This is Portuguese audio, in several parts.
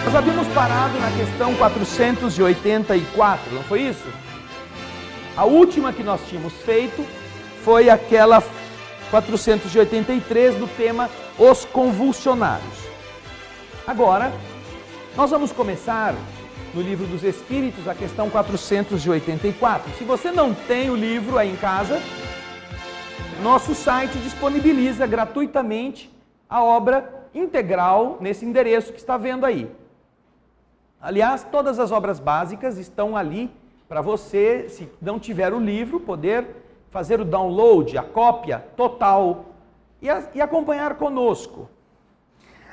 Nós havíamos parado na questão 484, não foi isso? A última que nós tínhamos feito foi aquela 483 do tema Os Convulsionários. Agora, nós vamos começar no Livro dos Espíritos, a questão 484. Se você não tem o livro aí em casa, nosso site disponibiliza gratuitamente a obra integral nesse endereço que está vendo aí. Aliás, todas as obras básicas estão ali para você, se não tiver o livro, poder fazer o download, a cópia total e acompanhar conosco.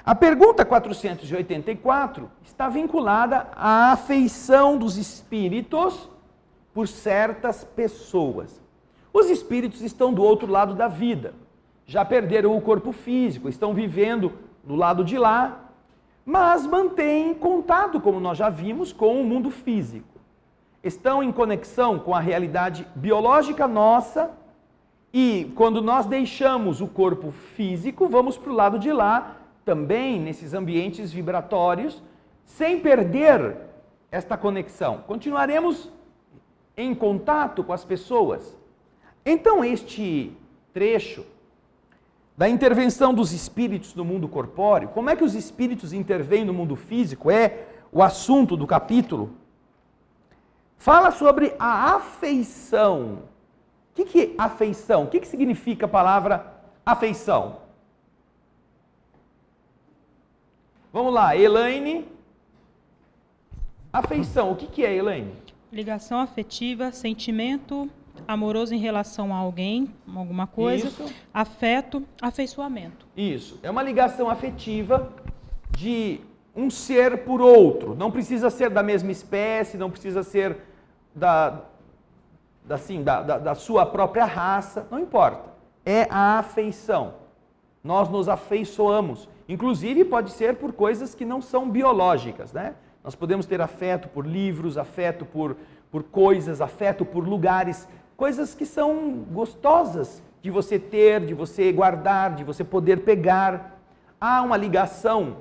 A pergunta 484 está vinculada à afeição dos espíritos por certas pessoas. Os espíritos estão do outro lado da vida, já perderam o corpo físico, estão vivendo do lado de lá, mas mantêm contato, como nós já vimos, com o mundo físico. Estão em conexão com a realidade biológica nossa e quando nós deixamos o corpo físico, vamos para o lado de lá, também nesses ambientes vibratórios, sem perder esta conexão. Continuaremos em contato com as pessoas. Então, este trecho da intervenção dos espíritos no mundo corpóreo, como é que os espíritos intervêm no mundo físico, é o assunto do capítulo. Fala sobre a afeição. O que é afeição? O que significa a palavra afeição? Vamos lá, Elaine. Afeição, o que é, Elaine? Ligação afetiva, sentimento amoroso em relação a alguém, alguma coisa. Isso. Afeto, afeiçoamento. Isso, é uma ligação afetiva de um ser por outro. Não precisa ser da mesma espécie, não precisa ser da sua própria raça, não importa. É a afeição. Nós nos afeiçoamos. Inclusive pode ser por coisas que não são biológicas, né? Nós podemos ter afeto por livros, afeto por coisas, afeto por lugares, coisas que são gostosas de você ter, de você guardar, de você poder pegar. Há uma ligação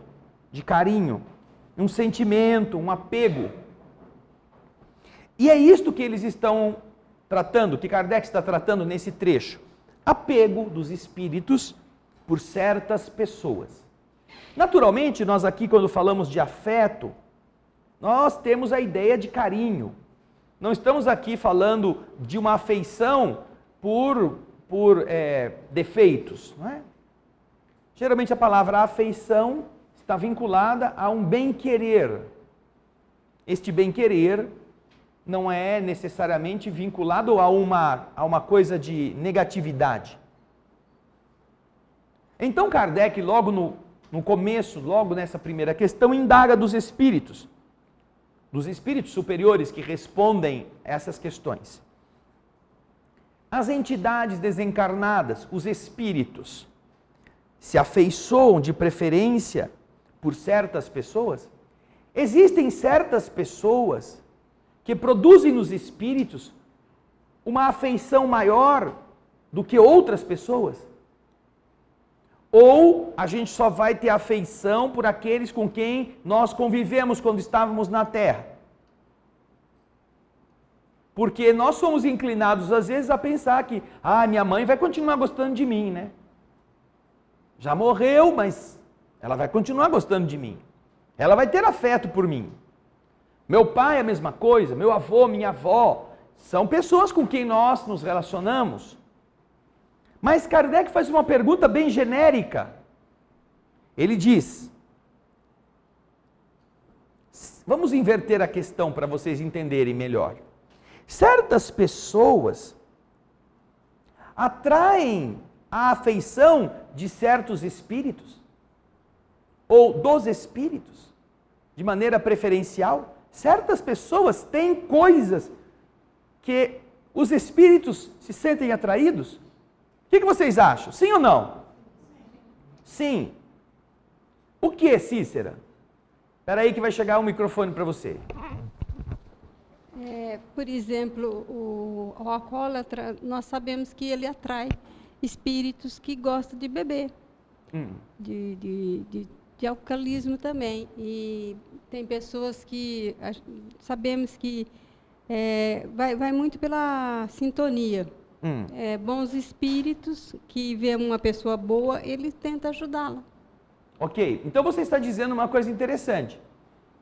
de carinho, um sentimento, um apego. E é isto que eles estão tratando, que Kardec está tratando nesse trecho. Apego dos espíritos por certas pessoas. Naturalmente, nós aqui, quando falamos de afeto, nós temos a ideia de carinho. Não estamos aqui falando de uma afeição por defeitos, não é? Geralmente a palavra afeição está vinculada a um bem-querer. Este bem-querer não é necessariamente vinculado a uma coisa de negatividade. Então Kardec, logo no começo, logo nessa primeira questão, indaga dos espíritos superiores que respondem a essas questões. As entidades desencarnadas, os espíritos, se afeiçoam de preferência por certas pessoas? Existem certas pessoas que produzem nos espíritos uma afeição maior do que outras pessoas? Ou a gente só vai ter afeição por aqueles com quem nós convivemos quando estávamos na Terra? Porque nós somos inclinados às vezes a pensar que minha mãe vai continuar gostando de mim, né? Já morreu, mas ela vai continuar gostando de mim. Ela vai ter afeto por mim. Meu pai é a mesma coisa, meu avô, minha avó, são pessoas com quem nós nos relacionamos. Mas Kardec faz uma pergunta bem genérica. Ele diz, vamos inverter a questão para vocês entenderem melhor. Certas pessoas atraem a afeição de certos espíritos, ou dos espíritos, de maneira preferencial. Certas pessoas têm coisas que os espíritos se sentem atraídos. O que vocês acham? Sim ou não? Sim. O que, Cícera? Espera aí que vai chegar o microfone para você. Por exemplo, o alcoólatra, nós sabemos que ele atrai espíritos que gostam de beber, de de alcoolismo também. E tem pessoas que sabemos que vai muito pela sintonia. Bons espíritos que vê uma pessoa boa, ele tenta ajudá-la. Ok, então você está dizendo uma coisa interessante,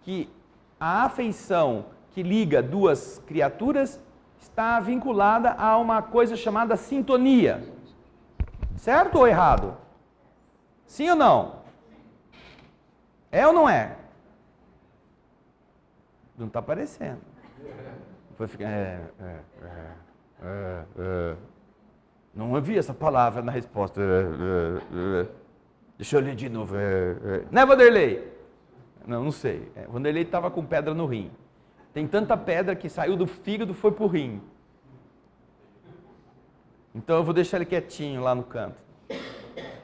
que a afeição que liga duas criaturas está vinculada a uma coisa chamada sintonia. Certo ou errado? Sim ou não? É ou não é? Não está aparecendo. Foi ficar, não ouvi essa palavra na resposta. Deixa eu ler de novo. Né, Vanderlei? Não sei. Vanderlei estava com pedra no rim. Tem tanta pedra que saiu do fígado e foi para o rim. Então eu vou deixar ele quietinho lá no canto.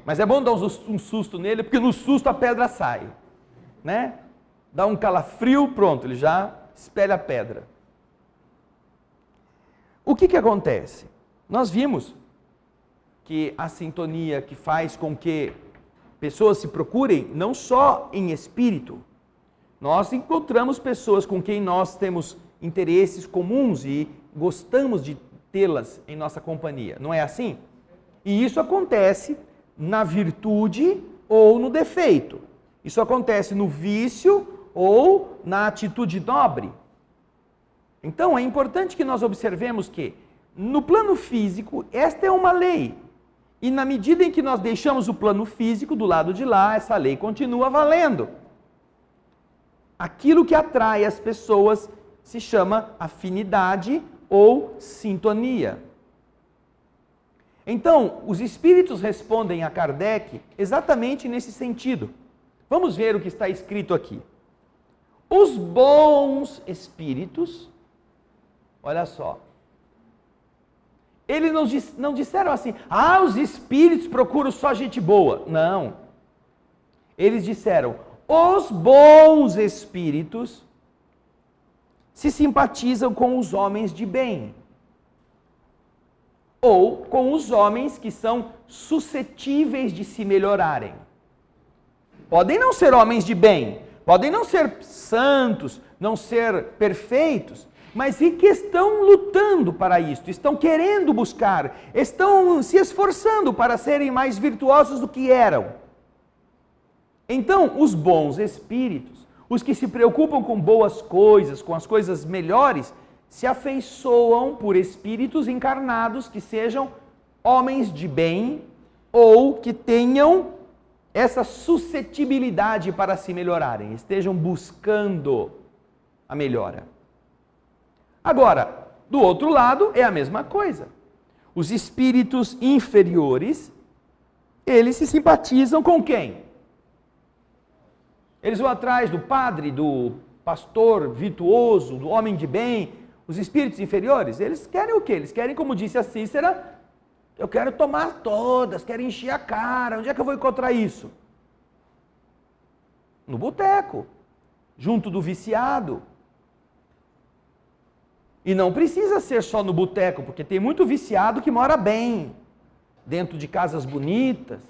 Mas é bom dar um susto nele, porque no susto a pedra sai. Né? Dá um calafrio, pronto, ele já espelha a pedra. O que acontece? Nós vimos que a sintonia que faz com que pessoas se procurem, não só em espírito, nós encontramos pessoas com quem nós temos interesses comuns e gostamos de tê-las em nossa companhia, não é assim? E isso acontece na virtude ou no defeito. Isso acontece no vício ou na atitude nobre. Então é importante que nós observemos que, no plano físico, esta é uma lei. E na medida em que nós deixamos o plano físico do lado de lá, essa lei continua valendo. Aquilo que atrai as pessoas se chama afinidade ou sintonia. Então, os espíritos respondem a Kardec exatamente nesse sentido. Vamos ver o que está escrito aqui. Os bons espíritos, olha só, eles não disseram assim, os espíritos procuram só gente boa. Não. Eles disseram, os bons espíritos se simpatizam com os homens de bem. Ou com os homens que são suscetíveis de se melhorarem. Podem não ser homens de bem, podem não ser santos, não ser perfeitos, mas que estão lutando para isto, estão querendo buscar, estão se esforçando para serem mais virtuosos do que eram. Então, os bons espíritos, os que se preocupam com boas coisas, com as coisas melhores, se afeiçoam por espíritos encarnados que sejam homens de bem ou que tenham essa suscetibilidade para se melhorarem, estejam buscando a melhora. Agora, do outro lado é a mesma coisa. Os espíritos inferiores, eles se simpatizam com quem? Eles vão atrás do padre, do pastor virtuoso, do homem de bem. Os espíritos inferiores, eles querem o quê? Eles querem, como disse a Cícera, eu quero tomar todas, quero encher a cara. Onde é que eu vou encontrar isso? No boteco, junto do viciado. E não precisa ser só no boteco, porque tem muito viciado que mora bem, dentro de casas bonitas.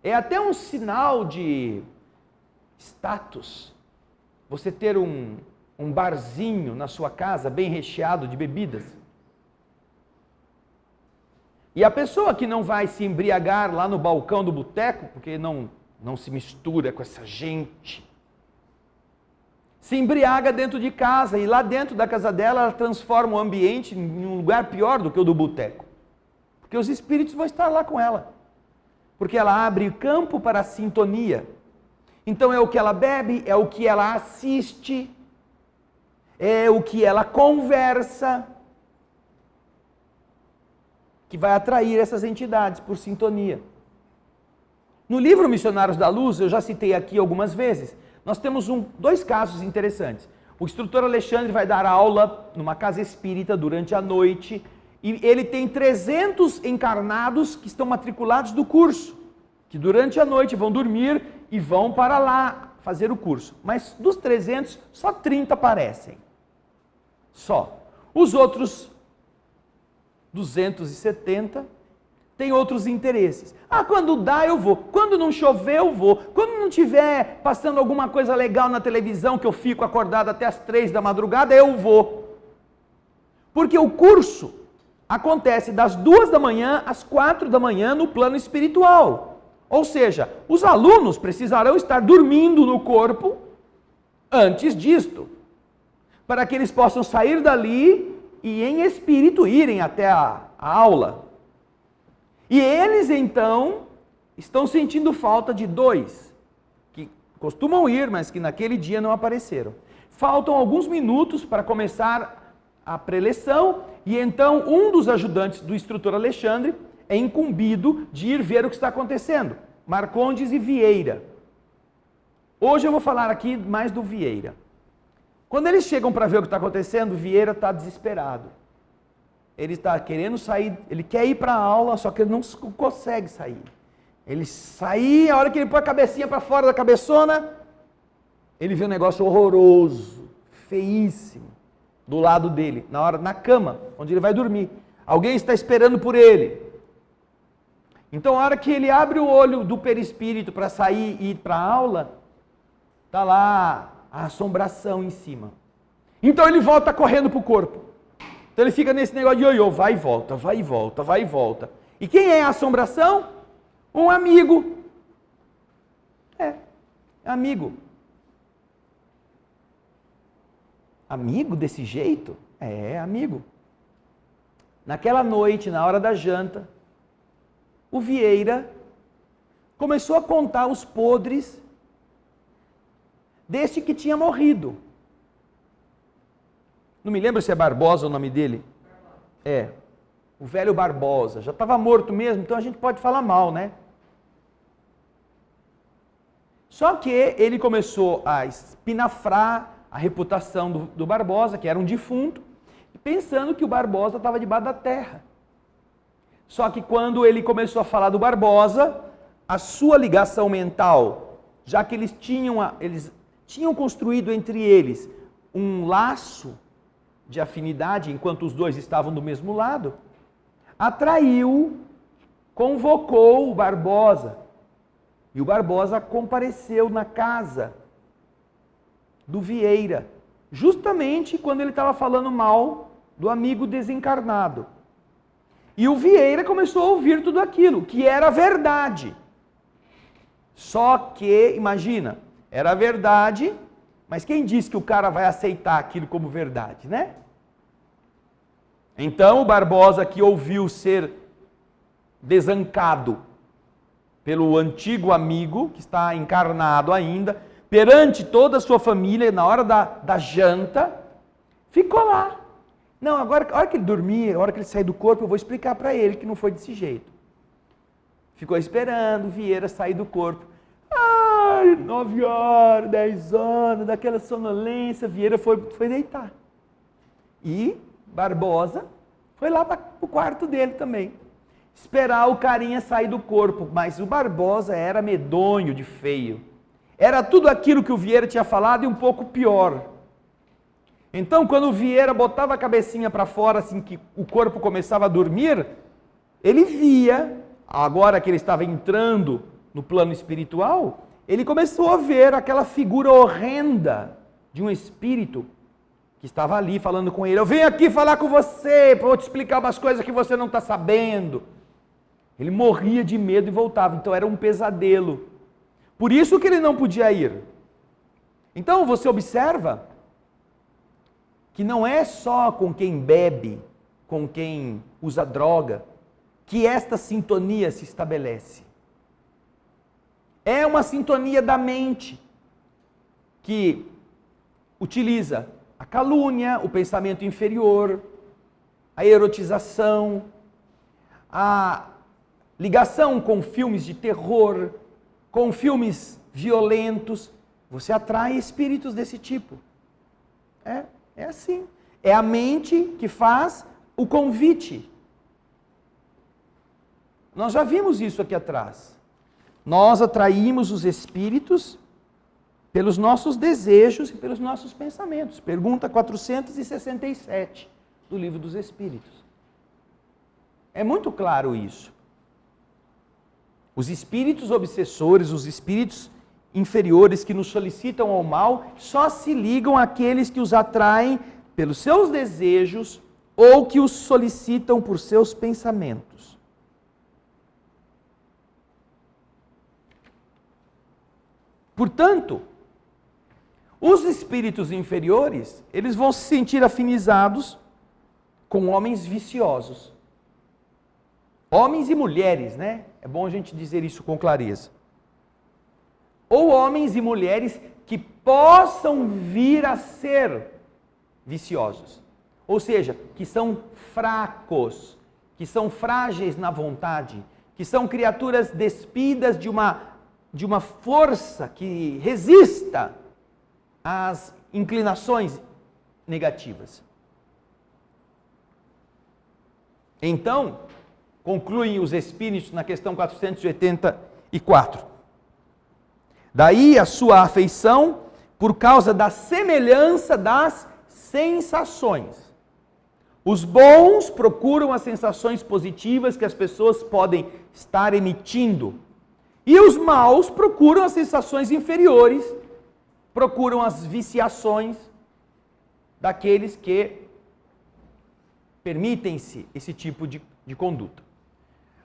É até um sinal de status você ter um barzinho na sua casa bem recheado de bebidas. E a pessoa que não vai se embriagar lá no balcão do boteco, porque não se mistura com essa gente, se embriaga dentro de casa, e lá dentro da casa dela ela transforma o ambiente em um lugar pior do que o do boteco. Porque os espíritos vão estar lá com ela. Porque ela abre campo para a sintonia. Então é o que ela bebe, é o que ela assiste, é o que ela conversa, que vai atrair essas entidades por sintonia. No livro Missionários da Luz, eu já citei aqui algumas vezes, nós temos dois casos interessantes. O instrutor Alexandre vai dar aula numa casa espírita durante a noite e ele tem 300 encarnados que estão matriculados do curso, que durante a noite vão dormir e vão para lá fazer o curso. Mas dos 300, só 30 aparecem. Só. Os outros 270 tem outros interesses. Ah, quando dá eu vou, quando não chover eu vou, quando não tiver passando alguma coisa legal na televisão que eu fico acordado até as 3 da madrugada, eu vou. Porque o curso acontece das 2 da manhã às 4 da manhã no plano espiritual. Ou seja, os alunos precisarão estar dormindo no corpo antes disto, para que eles possam sair dali e em espírito irem até a aula. E eles então estão sentindo falta de 2, que costumam ir, mas que naquele dia não apareceram. Faltam alguns minutos para começar a preleção, e então um dos ajudantes do instrutor Alexandre é incumbido de ir ver o que está acontecendo. Marcondes e Vieira. Hoje eu vou falar aqui mais do Vieira. Quando eles chegam para ver o que está acontecendo, Vieira está desesperado. Ele está querendo sair, ele quer ir para a aula, só que ele não consegue sair. Ele sai, a hora que ele põe a cabecinha para fora da cabeçona, ele vê um negócio horroroso, feíssimo, do lado dele, na cama, onde ele vai dormir. Alguém está esperando por ele. Então, a hora que ele abre o olho do perispírito para sair e ir para a aula, está lá a assombração em cima. Então, ele volta correndo para o corpo. Então, ele fica nesse negócio de ioiô, vai e volta, vai e volta, vai e volta. E quem é a assombração? Um amigo. Amigo. Amigo desse jeito? Amigo. Naquela noite, na hora da janta, o Vieira começou a contar os podres deste que tinha morrido. Não me lembro se é Barbosa o nome dele. O velho Barbosa. Já estava morto mesmo, então a gente pode falar mal, né? Só que ele começou a espinafrar a reputação do Barbosa, que era um defunto, pensando que o Barbosa estava debaixo da terra. Só que quando ele começou a falar do Barbosa, a sua ligação mental, já que eles tinham construído entre eles um laço de afinidade, enquanto os dois estavam do mesmo lado, atraiu, convocou o Barbosa. E o Barbosa compareceu na casa do Vieira, justamente quando ele estava falando mal do amigo desencarnado. E o Vieira começou a ouvir tudo aquilo, que era verdade. Só que, imagina, era verdade, mas quem disse que o cara vai aceitar aquilo como verdade, né? Então o Barbosa, que ouviu ser desancado pelo antigo amigo, que está encarnado ainda, perante toda a sua família, na hora da janta, ficou lá. Não, agora, a hora que ele dormir, a hora que ele sair do corpo, eu vou explicar para ele que não foi desse jeito. Ficou esperando o Vieira sair do corpo. 9 horas, 10 horas, daquela sonolência, Vieira foi deitar. E Barbosa foi lá para o quarto dele também. Esperar o carinha sair do corpo. Mas o Barbosa era medonho de feio. Era tudo aquilo que o Vieira tinha falado e um pouco pior. Então, quando o Vieira botava a cabecinha para fora, assim que o corpo começava a dormir, ele via, agora que ele estava entrando no plano espiritual, ele começou a ver aquela figura horrenda de um espírito que estava ali falando com ele. Eu venho aqui falar com você, para eu te explicar umas coisas que você não está sabendo. Ele morria de medo e voltava, então era um pesadelo. Por isso que ele não podia ir. Então você observa que não é só com quem bebe, com quem usa droga, que esta sintonia se estabelece. É uma sintonia da mente que utiliza a calúnia, o pensamento inferior, a erotização, a ligação com filmes de terror, com filmes violentos. Você atrai espíritos desse tipo. É assim. É a mente que faz o convite. Nós já vimos isso aqui atrás. Nós atraímos os espíritos pelos nossos desejos e pelos nossos pensamentos. Pergunta 467 do Livro dos Espíritos. É muito claro isso. Os espíritos obsessores, os espíritos inferiores que nos solicitam ao mal, só se ligam àqueles que os atraem pelos seus desejos ou que os solicitam por seus pensamentos. Portanto, os espíritos inferiores, eles vão se sentir afinizados com homens viciosos. Homens e mulheres, né? É bom a gente dizer isso com clareza. Ou homens e mulheres que possam vir a ser viciosos. Ou seja, que são fracos, que são frágeis na vontade, que são criaturas despidas de uma força que resista às inclinações negativas. Então, concluem os espíritos na questão 484. Daí a sua afeição por causa da semelhança das sensações. Os bons procuram as sensações positivas que as pessoas podem estar emitindo. E os maus procuram as sensações inferiores, procuram as viciações daqueles que permitem-se esse tipo de conduta.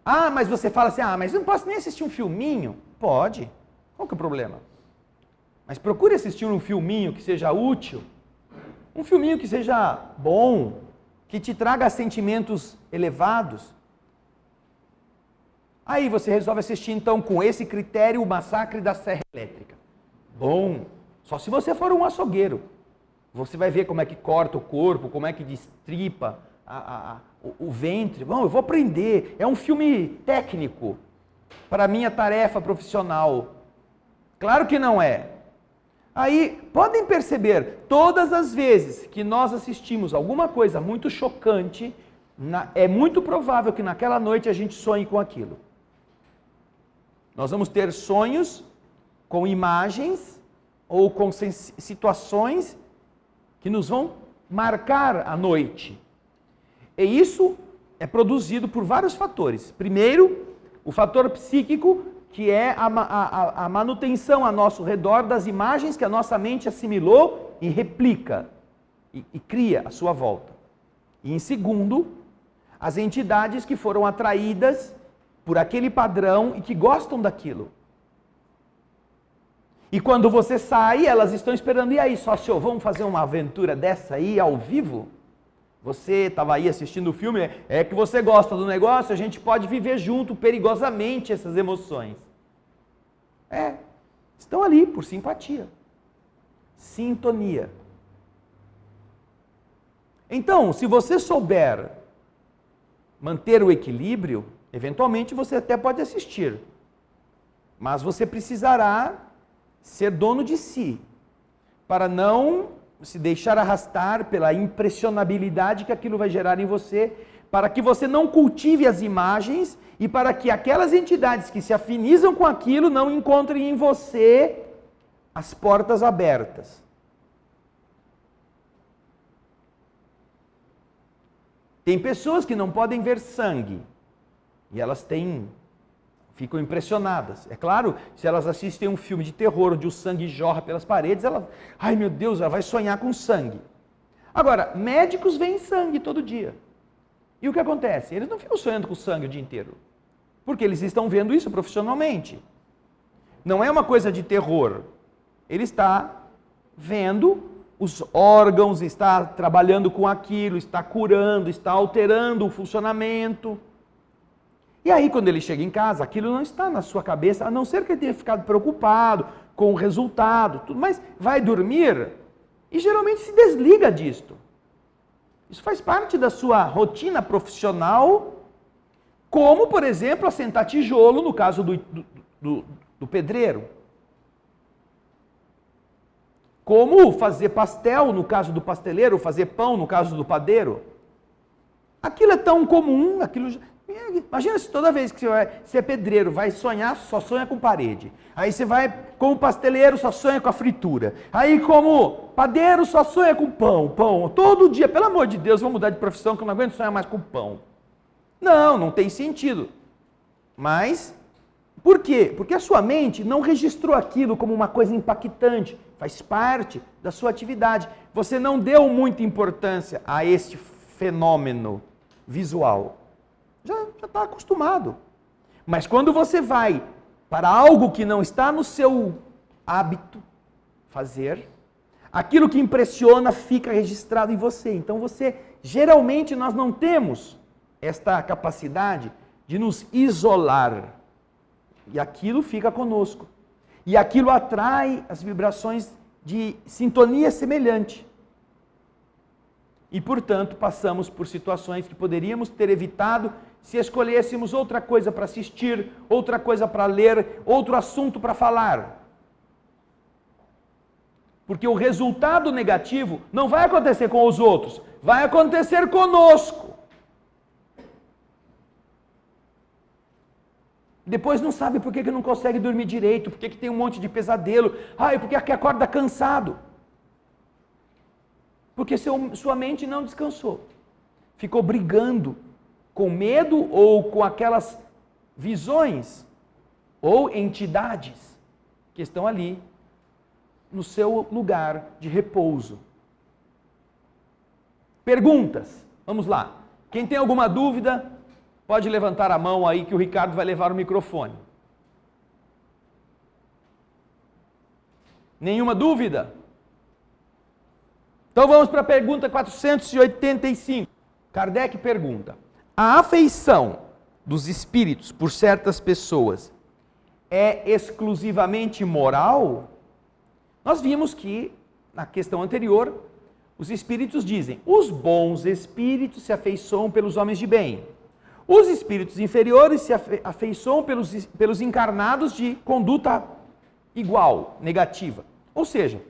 Ah, mas você fala assim, mas eu não posso nem assistir um filminho? Pode. Qual que é o problema? Mas procure assistir um filminho que seja útil, um filminho que seja bom, que te traga sentimentos elevados. Aí você resolve assistir então com esse critério o Massacre da Serra Elétrica. Bom, só se você for um açougueiro. Você vai ver como é que corta o corpo, como é que destripa o ventre. Bom, eu vou aprender. É um filme técnico para a minha tarefa profissional. Claro que não é. Aí, podem perceber, todas as vezes que nós assistimos alguma coisa muito chocante, é muito provável que naquela noite a gente sonhe com aquilo. Nós vamos ter sonhos com imagens ou com situações que nos vão marcar a noite. E isso é produzido por vários fatores. Primeiro, o fator psíquico, que é a manutenção a nosso redor das imagens que a nossa mente assimilou e replica e cria à sua volta. E em segundo, as entidades que foram atraídas por aquele padrão e que gostam daquilo. E quando você sai, elas estão esperando, e aí, sócio, vamos fazer uma aventura dessa aí ao vivo? Você estava aí assistindo o filme, é que você gosta do negócio, a gente pode viver junto perigosamente essas emoções. Estão ali por simpatia. Sintonia. Então, se você souber manter o equilíbrio, eventualmente você até pode assistir. Mas você precisará ser dono de si, para não se deixar arrastar pela impressionabilidade que aquilo vai gerar em você, para que você não cultive as imagens e para que aquelas entidades que se afinizam com aquilo não encontrem em você as portas abertas. Tem pessoas que não podem ver sangue e elas ficam impressionadas. É claro, se elas assistem um filme de terror onde o sangue jorra pelas paredes, ai meu Deus, ela vai sonhar com sangue. Agora, médicos veem sangue todo dia. E o que acontece? Eles não ficam sonhando com sangue o dia inteiro. Porque eles estão vendo isso profissionalmente. Não é uma coisa de terror. Ele está vendo os órgãos, está trabalhando com aquilo, está curando, está alterando o funcionamento. E aí, quando ele chega em casa, aquilo não está na sua cabeça, a não ser que ele tenha ficado preocupado com o resultado, tudo, mas vai dormir e geralmente se desliga disto. Isso faz parte da sua rotina profissional, como, por exemplo, assentar tijolo no caso do pedreiro. Como fazer pastel no caso do pasteleiro, fazer pão no caso do padeiro. Aquilo é tão comum, imagina se toda vez que você é pedreiro, vai sonhar, só sonha com parede. Aí você vai como pasteleiro, só sonha com a fritura. Aí como padeiro, só sonha com pão. Todo dia, pelo amor de Deus, vou mudar de profissão que eu não aguento sonhar mais com pão. Não tem sentido. Mas Por quê? Porque a sua mente não registrou aquilo como uma coisa impactante, faz parte da sua atividade. Você não deu muita importância a este fenômeno visual. Já está acostumado. Mas quando você vai para algo que não está no seu hábito fazer, aquilo que impressiona fica registrado em você. Então geralmente nós não temos esta capacidade de nos isolar. E aquilo fica conosco. E aquilo atrai as vibrações de sintonia semelhante. E, portanto, passamos por situações que poderíamos ter evitado se escolhêssemos outra coisa para assistir, outra coisa para ler, outro assunto para falar. Porque o resultado negativo não vai acontecer com os outros, vai acontecer conosco. Depois não sabe por que não consegue dormir direito, por que tem um monte de pesadelo, porque acorda cansado. Porque sua mente não descansou. Ficou brigando com medo ou com aquelas visões ou entidades que estão ali no seu lugar de repouso. Perguntas. Vamos lá. Quem tem alguma dúvida, pode levantar a mão aí que o Ricardo vai levar o microfone. Nenhuma dúvida? Então vamos para a pergunta 485. Kardec pergunta: a afeição dos espíritos por certas pessoas é exclusivamente moral? Nós vimos que, na questão anterior, os espíritos dizem: os bons espíritos se afeiçoam pelos homens de bem. Os espíritos inferiores se afeiçoam pelos encarnados de conduta igual, negativa. Ou seja,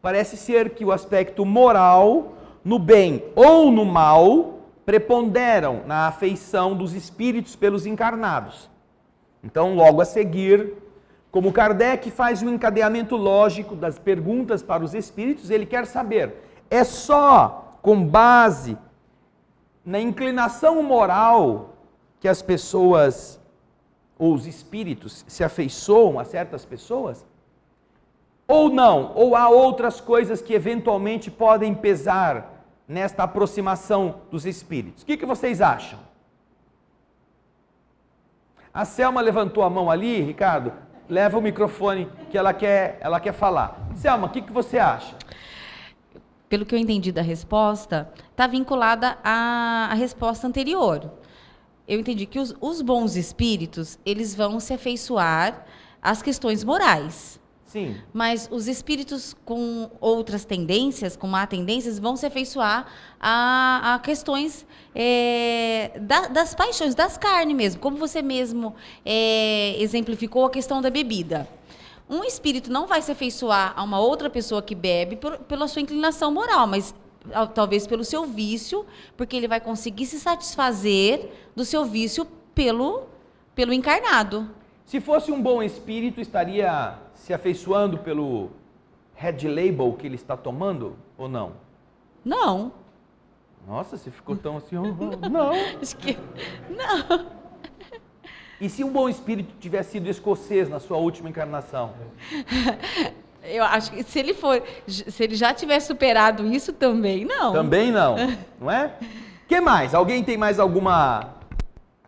parece ser que o aspecto moral, no bem ou no mal, preponderam na afeição dos espíritos pelos encarnados. Então, logo a seguir, como Kardec faz um encadeamento lógico das perguntas para os espíritos, ele quer saber, é só com base na inclinação moral que as pessoas, ou os espíritos, se afeiçoam a certas pessoas? Ou não? Ou há outras coisas que eventualmente podem pesar nesta aproximação dos espíritos? O que vocês acham? A Selma levantou a mão ali, Ricardo. Leva o microfone que ela quer falar. Selma, o que você acha? Pelo que eu entendi da resposta, está vinculada à resposta anterior. Eu entendi que os bons espíritos, eles vão se afeiçoar às questões morais. Sim. Mas os espíritos com outras tendências, com má tendências, vão se afeiçoar a questões das paixões, das carnes mesmo. Como você mesmo exemplificou a questão da bebida. Um espírito não vai se afeiçoar a uma outra pessoa que bebe pela sua inclinação moral, mas talvez pelo seu vício, porque ele vai conseguir se satisfazer do seu vício pelo encarnado. Se fosse um bom espírito, estaria se afeiçoando pelo Red Label que ele está tomando ou não? Não. Nossa, você ficou tão assim... Não. Acho que não. E se um bom espírito tivesse sido escocês na sua última encarnação? Eu acho que se ele já tivesse superado isso, também não. Também não, não é? O que mais? Alguém tem mais alguma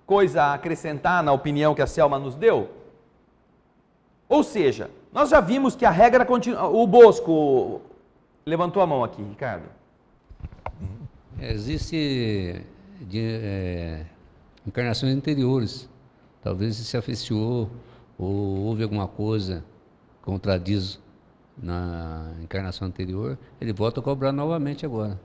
coisa a acrescentar na opinião que a Selma nos deu? Ou seja, nós já vimos que a regra continua... O Bosco levantou a mão aqui, Ricardo. Existe encarnações anteriores. Talvez se afeiçoou ou houve alguma coisa que contradiz na encarnação anterior, ele volta a cobrar novamente agora.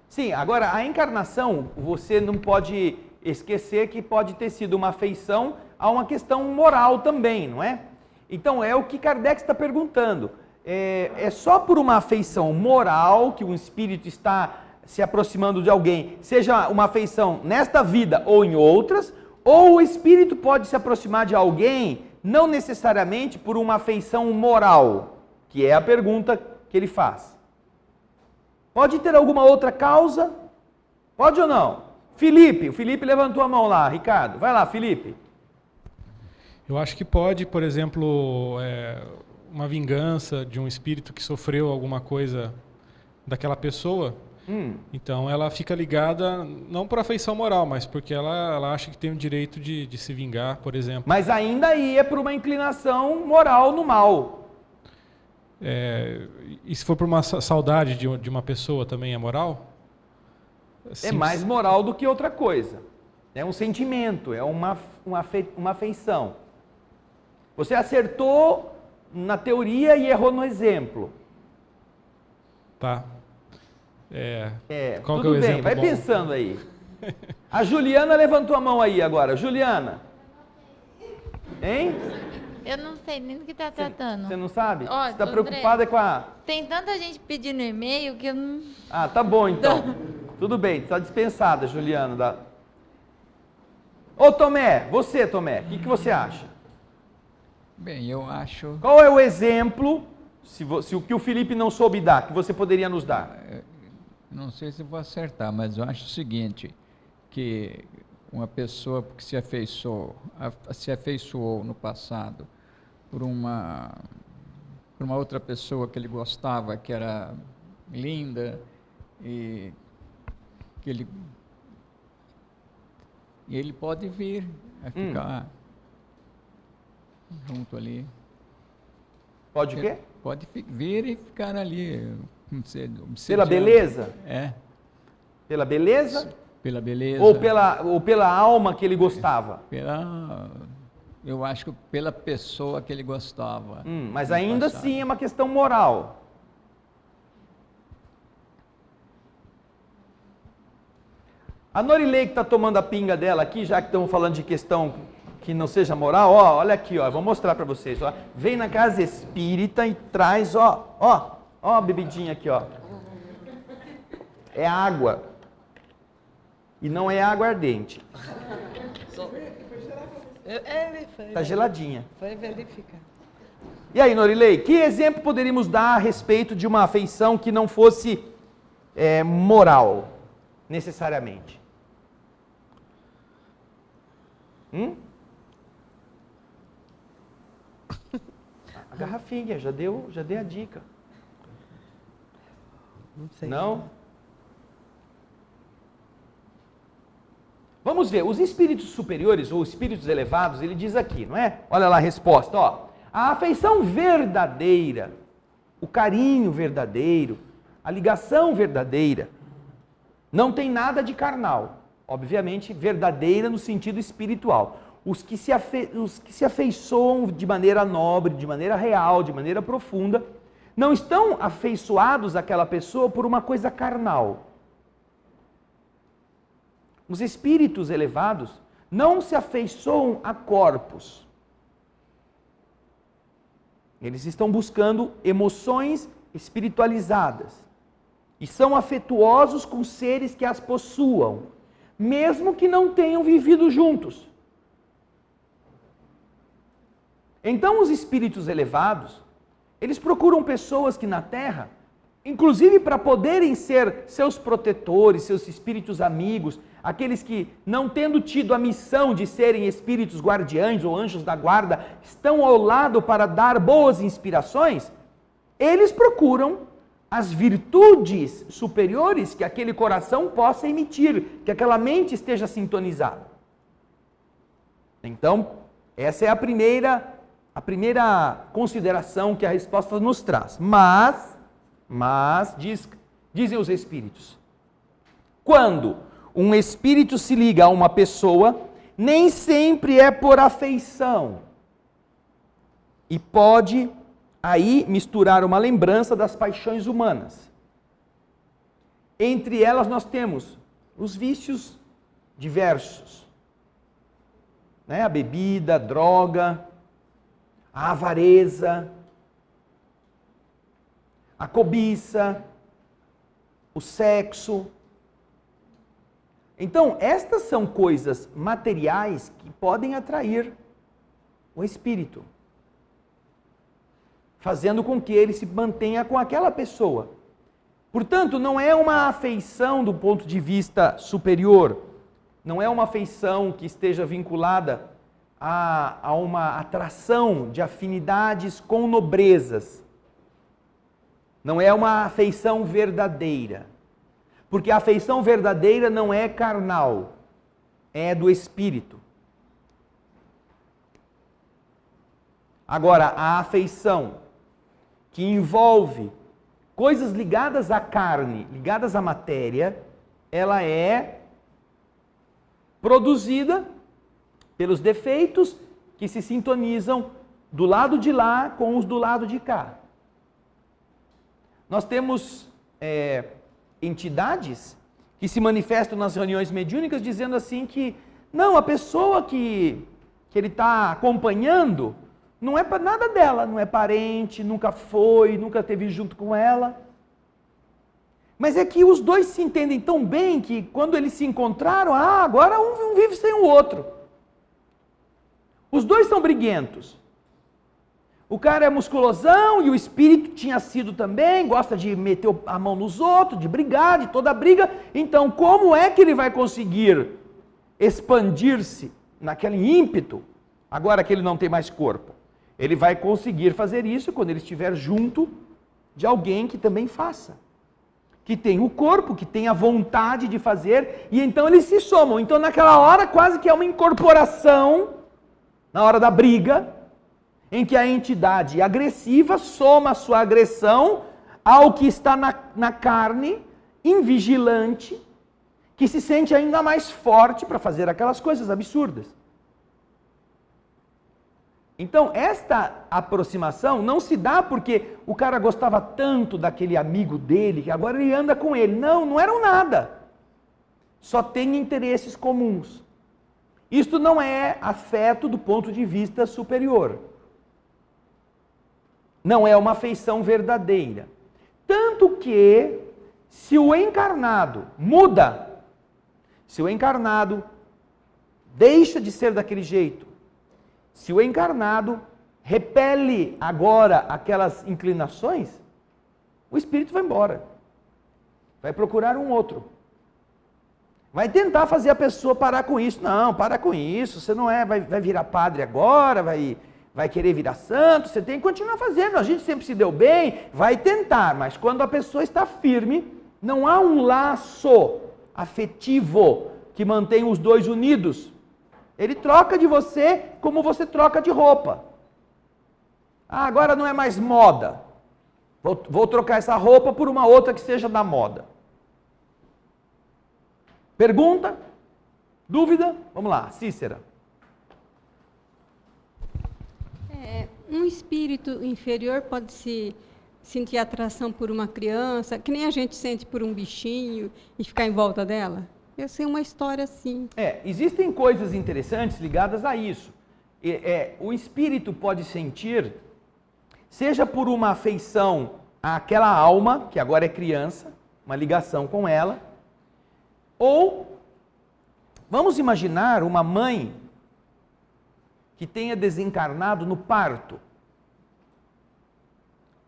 Sim, agora a encarnação, você não pode esquecer que pode ter sido uma afeição a uma questão moral também, não é? Então é o que Kardec está perguntando. É só por uma afeição moral que um espírito está se aproximando de alguém, seja uma afeição nesta vida ou em outras, ou o espírito pode se aproximar de alguém, não necessariamente por uma afeição moral, que é a pergunta que ele faz. Pode ter alguma outra causa? Pode ou não? O Felipe levantou a mão lá, Ricardo. Vai lá, Felipe. Eu acho que pode, por exemplo, uma vingança de um espírito que sofreu alguma coisa daquela pessoa. Então ela fica ligada, não por afeição moral, mas porque ela acha que tem o direito de se vingar, por exemplo. Mas ainda ia por uma inclinação moral no mal. E se for por uma saudade de uma pessoa também é moral? É mais moral do que outra coisa. É um sentimento, é uma afeição. Você acertou na teoria e errou no exemplo. Tá. Qual tudo que é o bem, exemplo vai bom? Pensando aí. A Juliana levantou a mão aí agora. Juliana. Hein? Eu não sei nem do que está tratando. Você não sabe? Ó, Você está André, preocupada com a... Tem tanta gente pedindo e-mail que eu não... Ah, tá bom então. Tudo bem, está dispensada, Juliana. Ô Tomé, Tomé, o que você acha? Bem, eu acho... Qual é o exemplo, se o que o Felipe não soube dar, que você poderia nos dar? Não sei se vou acertar, mas eu acho o seguinte, que uma pessoa que se afeiçoou no passado por uma outra pessoa que ele gostava, que era linda, e que ele pode vir a ficar junto ali. Pode o quê? Pode vir e ficar ali. Pela beleza? Pela beleza? Pela beleza. Ou pela alma que ele gostava? Eu acho que pela pessoa que ele gostava. Mas ainda assim é uma questão moral. A Norilei que está tomando a pinga dela aqui, já que estamos falando de questão que não seja moral, olha aqui, vou mostrar para vocês. Vem na casa espírita e traz, a bebidinha aqui, É água. E não é água ardente. Está geladinha. Foi verificar. E aí, Norilei, que exemplo poderíamos dar a respeito de uma afeição que não fosse moral, necessariamente? A garrafinha, já dei a dica. Não sei. Não? Vamos ver, os espíritos superiores ou espíritos elevados, ele diz aqui, não é? Olha lá a resposta, A afeição verdadeira, o carinho verdadeiro, a ligação verdadeira, não tem nada de carnal. Obviamente, verdadeira no sentido espiritual. Os que se afeiçoam de maneira nobre, de maneira real, de maneira profunda, não estão afeiçoados àquela pessoa por uma coisa carnal. Os espíritos elevados não se afeiçoam a corpos. Eles estão buscando emoções espiritualizadas e são afetuosos com seres que as possuam, mesmo que não tenham vivido juntos. Então, os espíritos elevados, eles procuram pessoas que na Terra, inclusive para poderem ser seus protetores, seus espíritos amigos, aqueles que, não tendo tido a missão de serem espíritos guardiães ou anjos da guarda, estão ao lado para dar boas inspirações, eles procuram as virtudes superiores que aquele coração possa emitir, que aquela mente esteja sintonizada. Então, essa é a primeira consideração que a resposta nos traz. Mas dizem os espíritos, quando um espírito se liga a uma pessoa, nem sempre é por afeição. E pode aí misturar uma lembrança das paixões humanas. Entre elas nós temos os vícios diversos, né? A bebida, a droga, a avareza, a cobiça, o sexo. Então, estas são coisas materiais que podem atrair o espírito, fazendo com que ele se mantenha com aquela pessoa. Portanto, não é uma afeição do ponto de vista superior, não é uma afeição que esteja vinculada a uma atração de afinidades com nobrezas. Não é uma afeição verdadeira. Porque a afeição verdadeira não é carnal, é do espírito. Agora, a afeição que envolve coisas ligadas à carne, ligadas à matéria, ela é produzida pelos defeitos que se sintonizam do lado de lá com os do lado de cá. Nós temos entidades que se manifestam nas reuniões mediúnicas dizendo assim que não, a pessoa que ele está acompanhando não é para nada dela, não é parente, nunca foi, nunca esteve junto com ela. Mas é que os dois se entendem tão bem que quando eles se encontraram, agora um vive sem o outro. Os dois são briguentos. O cara é musculosão e o espírito tinha sido também, gosta de meter a mão nos outros, de brigar, de toda briga. Então, como é que ele vai conseguir expandir-se naquele ímpeto, agora que ele não tem mais corpo? Ele vai conseguir fazer isso quando ele estiver junto de alguém que também faça. Que tem o corpo, que tem a vontade de fazer, e então eles se somam. Então, naquela hora, quase que é uma incorporação, na hora da briga, em que a entidade agressiva soma a sua agressão ao que está na carne, invigilante, que se sente ainda mais forte para fazer aquelas coisas absurdas. Então, esta aproximação não se dá porque o cara gostava tanto daquele amigo dele, que agora ele anda com ele. Não, não eram nada. Só tem interesses comuns. Isto não é afeto do ponto de vista superior. Não é uma afeição verdadeira. Tanto que, se o encarnado muda, se o encarnado deixa de ser daquele jeito, se o encarnado repele agora aquelas inclinações, o espírito vai embora. Vai procurar um outro. Vai tentar fazer a pessoa parar com isso. Não, para com isso. Você não vai virar padre agora, vai querer virar santo. Você tem que continuar fazendo. A gente sempre se deu bem. Vai tentar, mas quando a pessoa está firme, não há um laço afetivo que mantém os dois unidos. Ele troca de você como você troca de roupa. Agora não é mais moda. Vou trocar essa roupa por uma outra que seja da moda. Pergunta? Dúvida? Vamos lá, Cícera. Um espírito inferior pode se sentir atração por uma criança, que nem a gente sente por um bichinho e ficar em volta dela? Eu sei uma história assim. Existem coisas interessantes ligadas a isso. O espírito pode sentir, seja por uma afeição àquela alma, que agora é criança, uma ligação com ela, ou, vamos imaginar uma mãe que tenha desencarnado no parto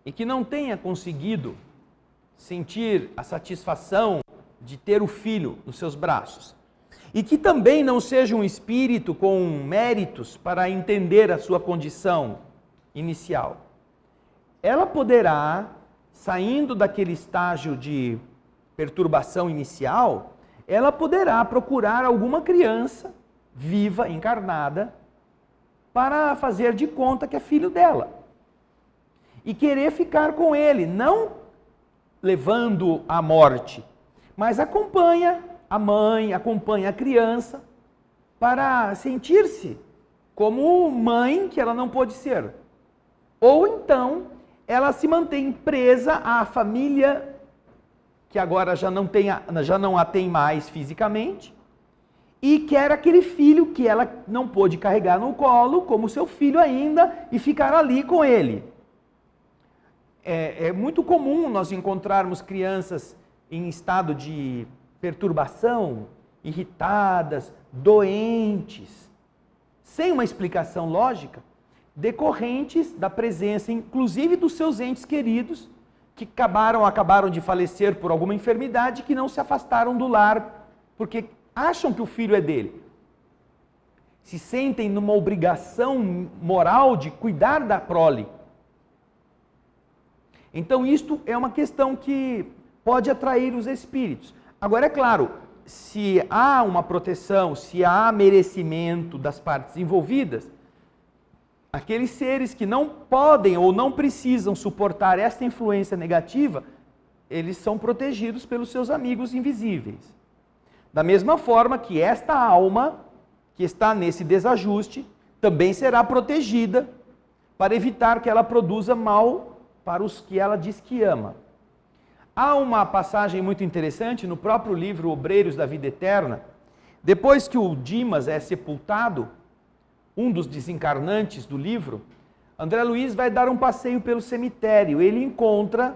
e que não tenha conseguido sentir a satisfação de ter o filho nos seus braços. E que também não seja um espírito com méritos para entender a sua condição inicial. Ela poderá, saindo daquele estágio de perturbação inicial, ela poderá procurar alguma criança viva, encarnada, para fazer de conta que é filho dela. E querer ficar com ele, não levando à morte, mas acompanha a mãe, acompanha a criança, para sentir-se como mãe que ela não pôde ser. Ou então, ela se mantém presa à família, que agora já não a tem mais fisicamente, e quer aquele filho que ela não pôde carregar no colo, como seu filho ainda, e ficar ali com ele. É muito comum nós encontrarmos crianças em estado de perturbação, irritadas, doentes, sem uma explicação lógica, decorrentes da presença, inclusive dos seus entes queridos, que acabaram de falecer por alguma enfermidade, que não se afastaram do lar, porque acham que o filho é dele. se sentem numa obrigação moral de cuidar da prole. Então isto é uma questão que pode atrair os espíritos. Agora é claro, se há uma proteção, se há merecimento das partes envolvidas, aqueles seres que não podem ou não precisam suportar esta influência negativa, eles são protegidos pelos seus amigos invisíveis. Da mesma forma que esta alma, que está nesse desajuste, também será protegida para evitar que ela produza mal para os que ela diz que ama. Há uma passagem muito interessante no próprio livro Obreiros da Vida Eterna. Depois que o Dimas é sepultado, um dos desencarnantes do livro, André Luiz vai dar um passeio pelo cemitério. Ele encontra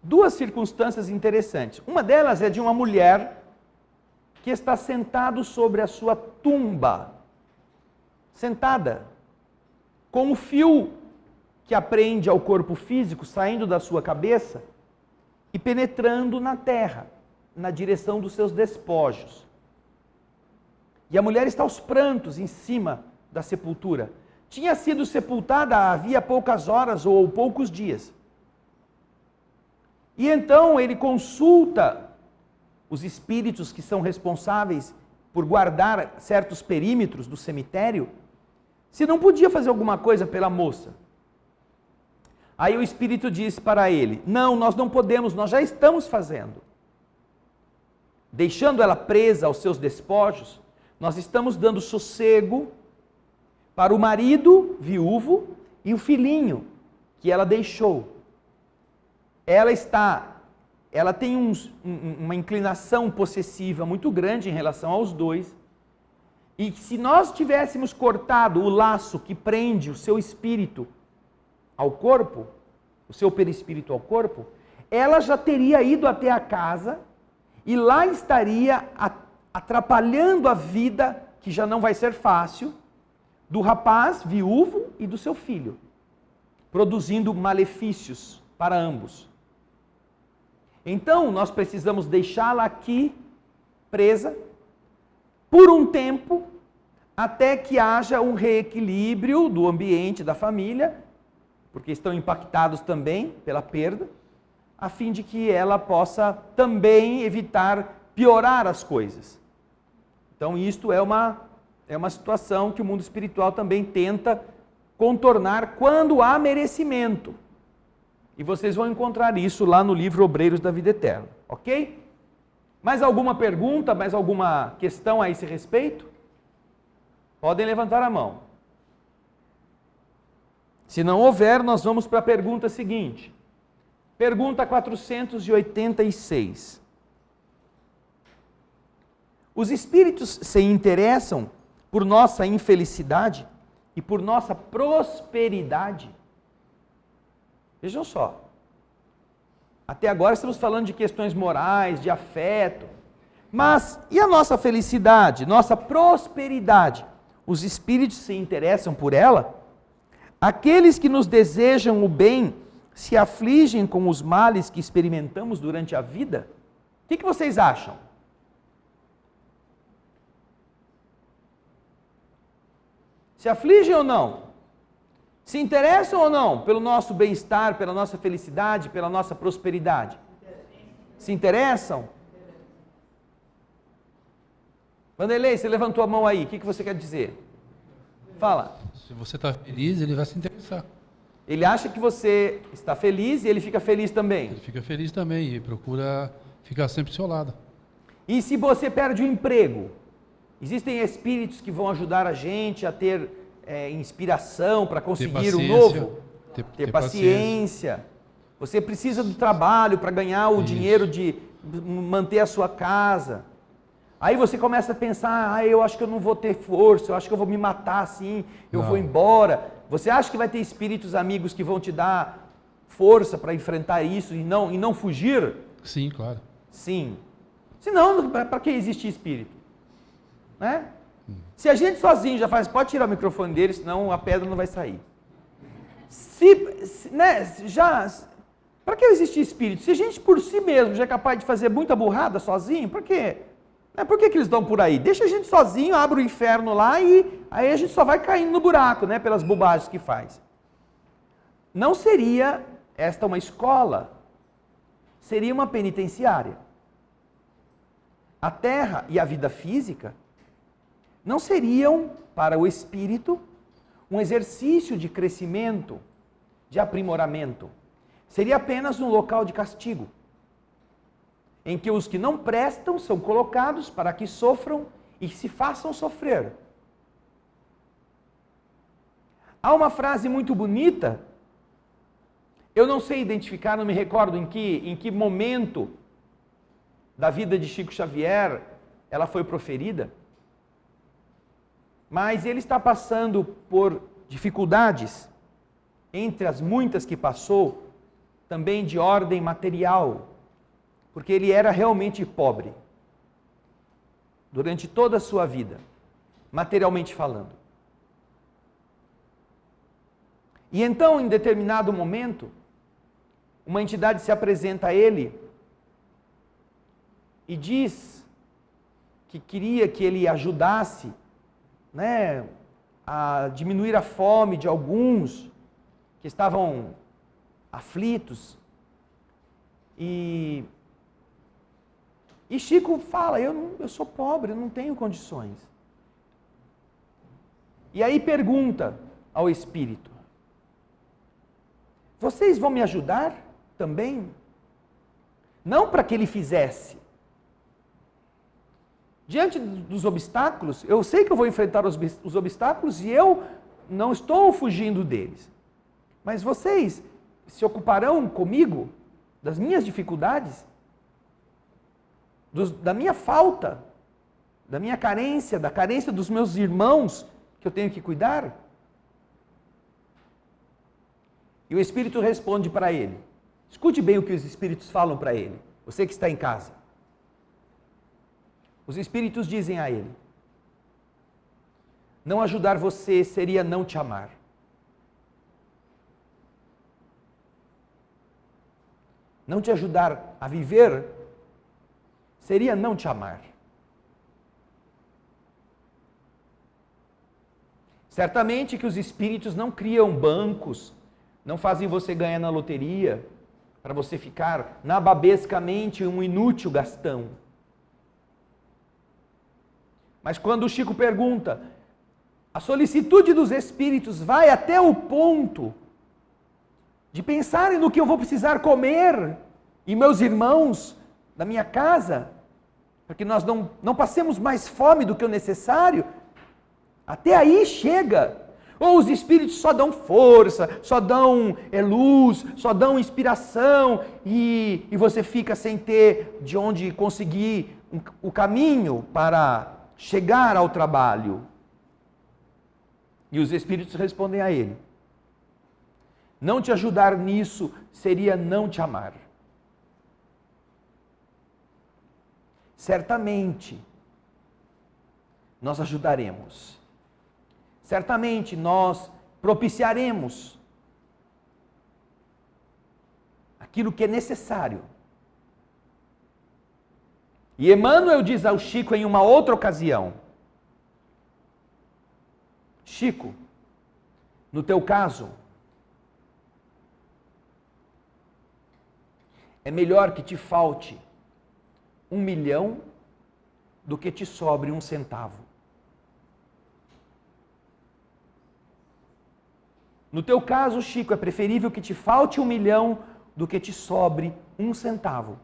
duas circunstâncias interessantes. Uma delas é de uma mulher que está sentada sobre a sua tumba, sentada, com o fio que aprende ao corpo físico saindo da sua cabeça e penetrando na terra, na direção dos seus despojos. E a mulher está aos prantos em cima da sepultura. Tinha sido sepultada havia poucas horas ou poucos dias. E então ele consulta os espíritos que são responsáveis por guardar certos perímetros do cemitério, se não podia fazer alguma coisa pela moça. Aí o espírito diz para ele: não, nós não podemos, nós já estamos fazendo. Deixando ela presa aos seus despojos, nós estamos dando sossego para o marido viúvo e o filhinho que ela deixou. Ela tem uma inclinação possessiva muito grande em relação aos dois, e se nós tivéssemos cortado o laço que prende o seu espírito ao corpo, o seu perispírito ao corpo, ela já teria ido até a casa e lá estaria atrapalhando a vida, que já não vai ser fácil, do rapaz viúvo e do seu filho, produzindo malefícios para ambos. Então, nós precisamos deixá-la aqui, presa, por um tempo, até que haja um reequilíbrio do ambiente da família, porque estão impactados também pela perda, a fim de que ela possa também evitar piorar as coisas. Então, isto é uma situação que o mundo espiritual também tenta contornar quando há merecimento. E vocês vão encontrar isso lá no livro Obreiros da Vida Eterna, ok? Mais alguma pergunta, mais alguma questão a esse respeito? Podem levantar a mão. Se não houver, nós vamos para a pergunta seguinte. Pergunta 486. Os espíritos se interessam por nossa infelicidade e por nossa prosperidade? Vejam só. Até agora estamos falando de questões morais, de afeto. Mas e a nossa felicidade, nossa prosperidade? Os espíritos se interessam por ela? Aqueles que nos desejam o bem se afligem com os males que experimentamos durante a vida? O que vocês acham? Se afligem ou não? Se interessam ou não pelo nosso bem-estar, pela nossa felicidade, pela nossa prosperidade? Se interessam? Vanderlei, você levantou a mão aí, o que você quer dizer? Fala. Se você está feliz, ele vai se interessar. Ele acha que você está feliz e ele fica feliz também? Ele fica feliz também e procura ficar sempre do seu lado. E se você perde o emprego? Existem espíritos que vão ajudar a gente a ter inspiração para conseguir o novo? Ter paciência. Você precisa do trabalho para ganhar o dinheiro de manter a sua casa. Aí você começa a pensar, eu acho que eu não vou ter força, eu acho que eu vou me matar assim, eu vou embora. Você acha que vai ter espíritos amigos que vão te dar força para enfrentar isso e não fugir? Sim, claro. Sim. Senão, para que existe espírito? Né? Se a gente sozinho já faz, pode tirar o microfone dele, senão a pedra não vai sair. Para que existe espírito? Se a gente por si mesmo já é capaz de fazer muita burrada sozinho, para quê? Por que eles estão por aí? Deixa a gente sozinho, abre o inferno lá e aí a gente só vai caindo no buraco, né? Pelas bobagens que faz. Não seria esta uma escola, seria uma penitenciária. A terra e a vida física não seriam, para o espírito, um exercício de crescimento, de aprimoramento. Seria apenas um local de castigo, em que os que não prestam são colocados para que sofram e se façam sofrer. Há uma frase muito bonita, eu não sei identificar, não me recordo em que momento da vida de Chico Xavier ela foi proferida, mas ele está passando por dificuldades, entre as muitas que passou, também de ordem material, porque ele era realmente pobre, durante toda a sua vida, materialmente falando. E então, em determinado momento, uma entidade se apresenta a ele e diz que queria que ele ajudasse, né, a diminuir a fome de alguns que estavam aflitos. E Chico fala, eu sou pobre, eu não tenho condições. E aí pergunta ao espírito, vocês vão me ajudar também? Não para que ele fizesse. Diante dos obstáculos, eu sei que eu vou enfrentar os obstáculos e eu não estou fugindo deles. Mas vocês se ocuparão comigo das minhas dificuldades? Da minha falta, da minha carência, da carência dos meus irmãos que eu tenho que cuidar? E o Espírito responde para ele. Escute bem o que os Espíritos falam para ele, você que está em casa. Os Espíritos dizem a ele, não ajudar você seria não te amar. Não te ajudar a viver seria não te amar. Certamente que os espíritos não criam bancos, não fazem você ganhar na loteria, para você ficar nababescamente um inútil gastão. Mas quando o Chico pergunta, a solicitude dos espíritos vai até o ponto de pensarem no que eu vou precisar comer e meus irmãos da minha casa, para que nós não passemos mais fome do que o necessário, até aí chega. Ou os espíritos só dão força, só dão luz, só dão inspiração, e você fica sem ter de onde conseguir o caminho para chegar ao trabalho. E os espíritos respondem a ele, não te ajudar nisso seria não te amar. Certamente nós ajudaremos. Certamente nós propiciaremos aquilo que é necessário. E Emmanuel diz ao Chico em uma outra ocasião, Chico, no teu caso, é melhor que te falte 1 milhão do que te sobre 1 centavo. No teu caso, Chico, é preferível que te falte 1 milhão do que te sobre 1 centavo.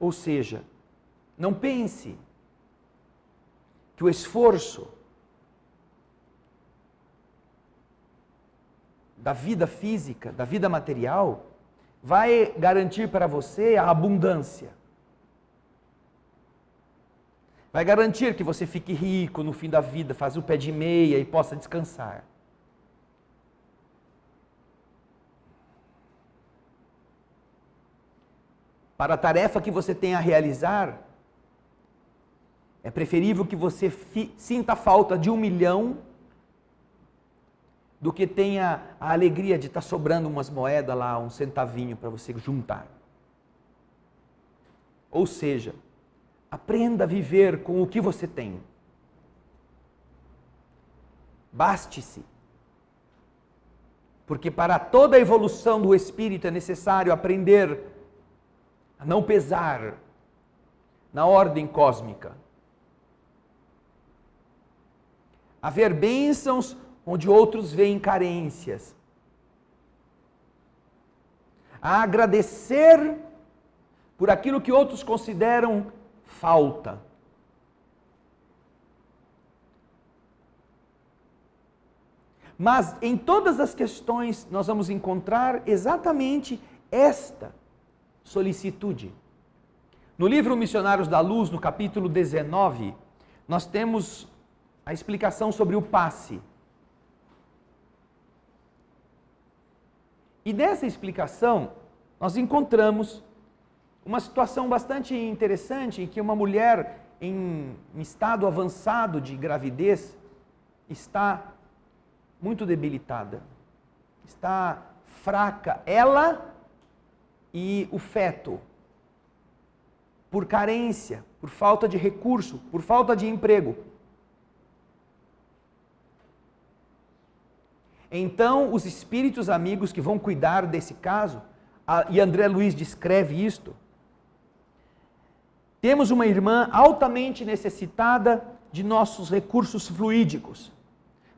Ou seja, não pense que o esforço da vida física, da vida material, vai garantir para você a abundância. Vai garantir que você fique rico no fim da vida, faça o pé de meia e possa descansar. Para a tarefa que você tem a realizar, é preferível que você sinta a falta de 1 milhão do que tenha a alegria de estar sobrando umas moedas lá, 1 centavinho para você juntar. Ou seja, Aprenda a viver com o que você tem. Baste-se. Porque para toda a evolução do espírito é necessário aprender a não pesar na ordem cósmica. A ver bênçãos onde outros veem carências. A agradecer por aquilo que outros consideram falta. Mas em todas as questões nós vamos encontrar exatamente esta solicitude. No livro Missionários da Luz, no capítulo 19, nós temos a explicação sobre o passe. E nessa explicação, nós encontramos uma situação bastante interessante em que uma mulher em estado avançado de gravidez está muito debilitada, está fraca, ela e o feto, por carência, por falta de recurso, por falta de emprego. Então, os espíritos amigos que vão cuidar desse caso, e André Luiz descreve isto, temos uma irmã altamente necessitada de nossos recursos fluídicos.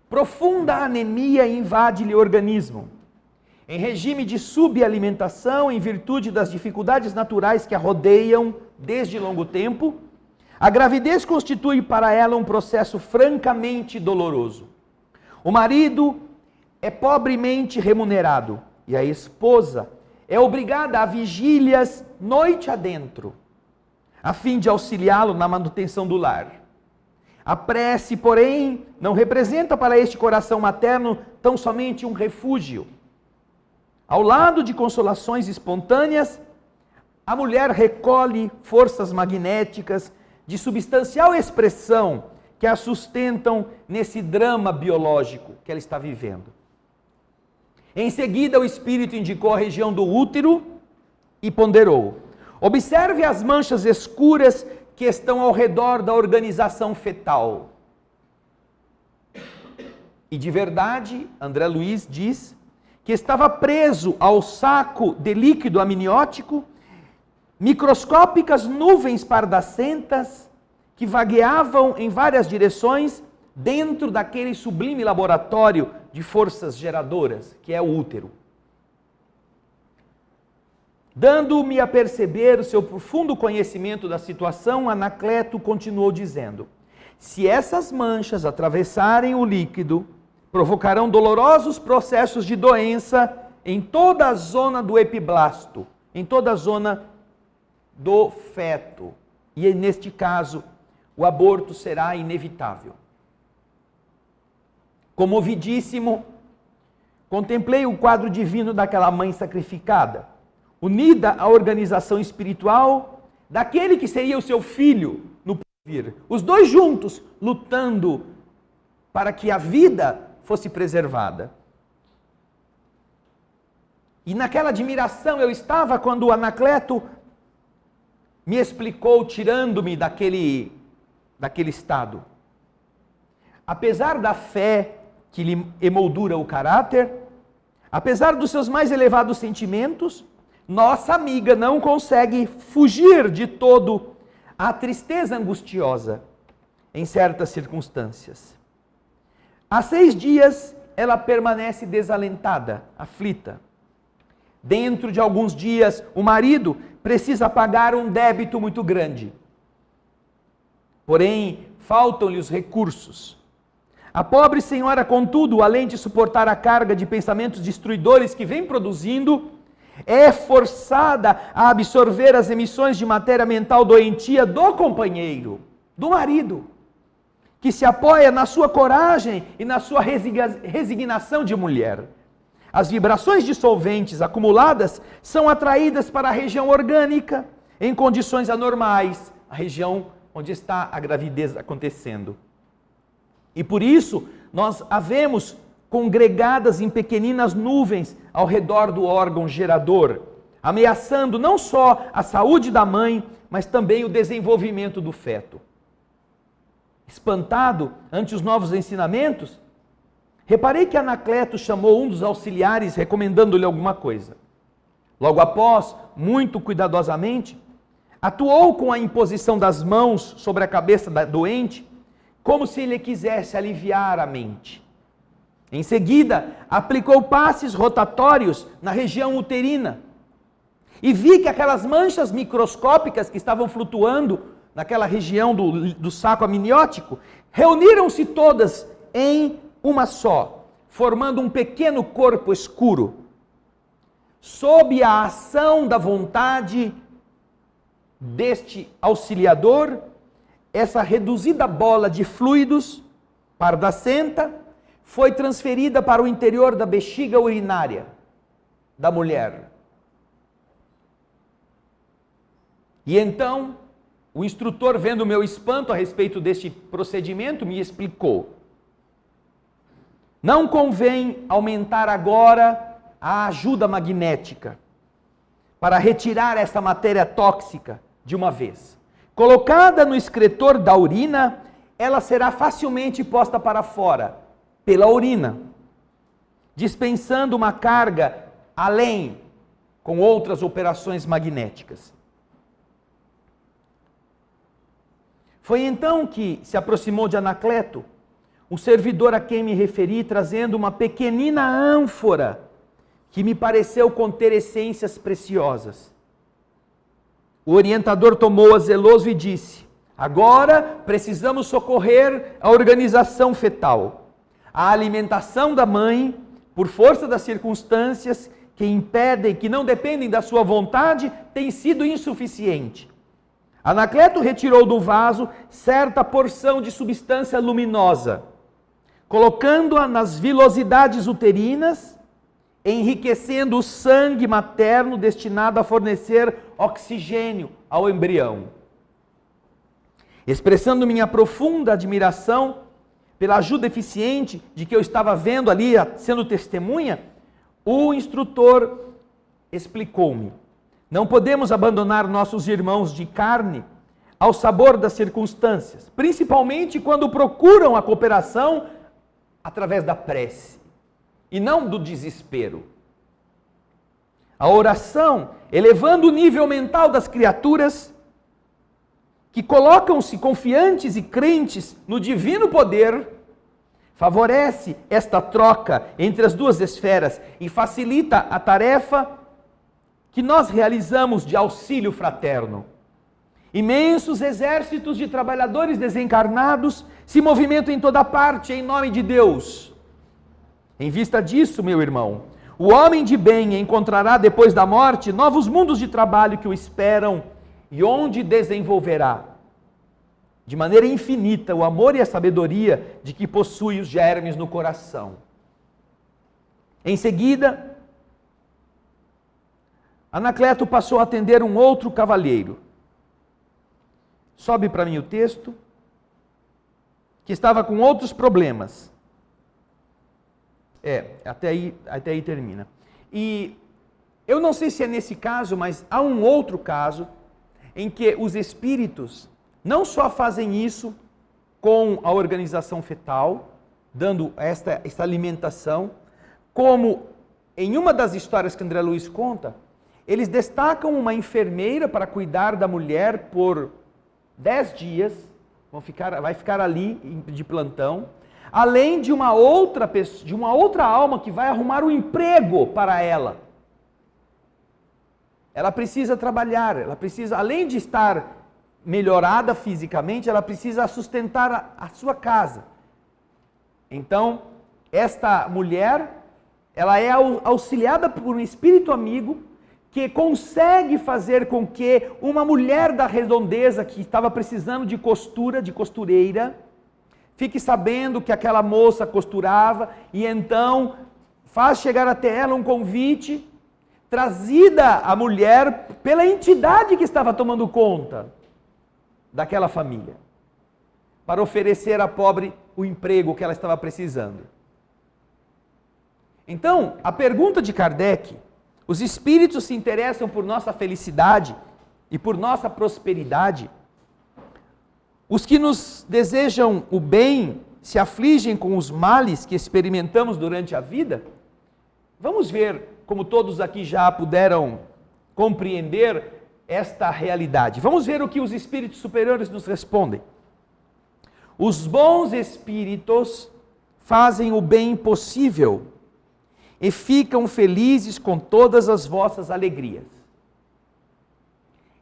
Profunda anemia invade-lhe o organismo. Em regime de subalimentação, em virtude das dificuldades naturais que a rodeiam desde longo tempo, a gravidez constitui para ela um processo francamente doloroso. O marido é pobremente remunerado e a esposa é obrigada a vigílias noite adentro, a fim de auxiliá-lo na manutenção do lar. A prece, porém, não representa para este coração materno tão somente um refúgio. Ao lado de consolações espontâneas, a mulher recolhe forças magnéticas de substancial expressão que a sustentam nesse drama biológico que ela está vivendo. Em seguida, o espírito indicou a região do útero e ponderou: observe as manchas escuras que estão ao redor da organização fetal. E de verdade, André Luiz diz que estava preso ao saco de líquido amniótico microscópicas nuvens pardacentas que vagueavam em várias direções dentro daquele sublime laboratório de forças geradoras, que é o útero. Dando-me a perceber o seu profundo conhecimento da situação, Anacleto continuou dizendo: se essas manchas atravessarem o líquido, provocarão dolorosos processos de doença em toda a zona do epiblasto, em toda a zona do feto. E neste caso, o aborto será inevitável. Comovidíssimo, contemplei o quadro divino daquela mãe sacrificada, unida à organização espiritual daquele que seria o seu filho no porvir. Os dois juntos, lutando para que a vida fosse preservada. E naquela admiração eu estava quando o Anacleto me explicou, tirando-me daquele estado. Apesar da fé que lhe emoldura o caráter, apesar dos seus mais elevados sentimentos, nossa amiga não consegue fugir de todo à tristeza angustiosa em certas circunstâncias. Há 6 dias ela permanece desalentada, aflita. Dentro de alguns dias, o marido precisa pagar um débito muito grande. Porém, faltam-lhe os recursos. A pobre senhora, contudo, além de suportar a carga de pensamentos destruidores que vem produzindo, é forçada a absorver as emissões de matéria mental doentia do companheiro, do marido, que se apoia na sua coragem e na sua resignação de mulher. As vibrações dissolventes acumuladas são atraídas para a região orgânica, em condições anormais, a região onde está a gravidez acontecendo. E por isso, nós a vemos congregadas em pequeninas nuvens ao redor do órgão gerador, ameaçando não só a saúde da mãe, mas também o desenvolvimento do feto. Espantado ante os novos ensinamentos, reparei que Anacleto chamou um dos auxiliares recomendando-lhe alguma coisa. Logo após, muito cuidadosamente, atuou com a imposição das mãos sobre a cabeça da doente, como se ele quisesse aliviar a mente. Em seguida, aplicou passes rotatórios na região uterina e vi que aquelas manchas microscópicas que estavam flutuando naquela região do saco amniótico reuniram-se todas em uma só, formando um pequeno corpo escuro. Sob a ação da vontade deste auxiliador, essa reduzida bola de fluidos pardacenta foi transferida para o interior da bexiga urinária da mulher. E então, o instrutor, vendo o meu espanto a respeito deste procedimento, me explicou: não convém aumentar agora a ajuda magnética para retirar essa matéria tóxica de uma vez. Colocada no excretor da urina, ela será facilmente posta para fora, pela urina, dispensando uma carga além, com outras operações magnéticas. Foi então que se aproximou de Anacleto um servidor a quem me referi, trazendo uma pequenina ânfora que me pareceu conter essências preciosas. O orientador tomou-a zeloso e disse: agora precisamos socorrer a organização fetal. A alimentação da mãe, por força das circunstâncias que impedem, que não dependem da sua vontade, tem sido insuficiente. Anacleto retirou do vaso certa porção de substância luminosa, colocando-a nas vilosidades uterinas, enriquecendo o sangue materno destinado a fornecer oxigênio ao embrião. Expressando minha profunda admiração pela ajuda eficiente de que eu estava vendo ali, sendo testemunha, o instrutor explicou-me: não podemos abandonar nossos irmãos de carne ao sabor das circunstâncias, principalmente quando procuram a cooperação através da prece e não do desespero. A oração, elevando o nível mental das criaturas que colocam-se confiantes e crentes no divino poder, favorece esta troca entre as duas esferas e facilita a tarefa que nós realizamos de auxílio fraterno. Imensos exércitos de trabalhadores desencarnados se movimentam em toda parte em nome de Deus. Em vista disso, meu irmão, o homem de bem encontrará depois da morte novos mundos de trabalho que o esperam e onde desenvolverá de maneira infinita o amor e a sabedoria de que possui os germes no coração. Em seguida, Anacleto passou a atender um outro cavalheiro. Sobe para mim o texto, que estava com outros problemas. Até aí termina. E eu não sei se é nesse caso, mas há um outro caso em que os espíritos não só fazem isso com a organização fetal, dando esta alimentação, como em uma das histórias que André Luiz conta, eles destacam uma enfermeira para cuidar da mulher por 10 dias, vai ficar ali de plantão, além de uma outra alma que vai arrumar um emprego para ela. Ela precisa trabalhar, ela precisa, além de estar melhorada fisicamente, ela precisa sustentar a sua casa. Então, esta mulher, ela é auxiliada por um espírito amigo que consegue fazer com que uma mulher da redondeza que estava precisando de costura, de costureira, fique sabendo que aquela moça costurava e então faz chegar até ela um convite trazida à mulher pela entidade que estava tomando conta daquela família, para oferecer à pobre o emprego que ela estava precisando. Então, a pergunta de Kardec, Os espíritos se interessam por nossa felicidade e por nossa prosperidade. Os que nos desejam o bem se afligem com os males que experimentamos durante a vida. Vamos ver como todos aqui já puderam compreender esta realidade. Vamos ver o que os espíritos superiores nos respondem. Os bons espíritos fazem o bem possível e ficam felizes com todas as vossas alegrias.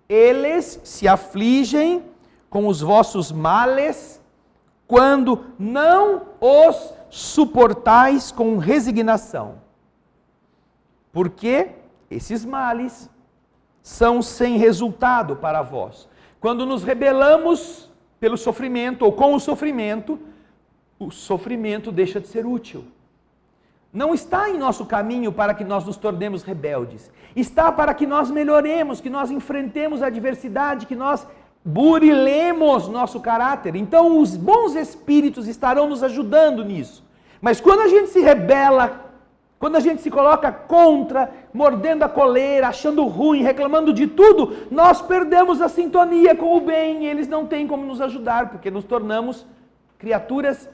Eles se afligem com os vossos males quando não os suportais com resignação. Porque esses males são sem resultado para vós. Quando nos rebelamos pelo sofrimento ou com o sofrimento deixa de ser útil. Não está em nosso caminho para que nós nos tornemos rebeldes. Está para que nós melhoremos, que nós enfrentemos a adversidade, que nós burilemos nosso caráter. Então os bons espíritos estarão nos ajudando nisso. Mas quando a gente se rebela, quando a gente se coloca contra, mordendo a coleira, achando ruim, reclamando de tudo, nós perdemos a sintonia com o bem e eles não têm como nos ajudar, porque nos tornamos criaturas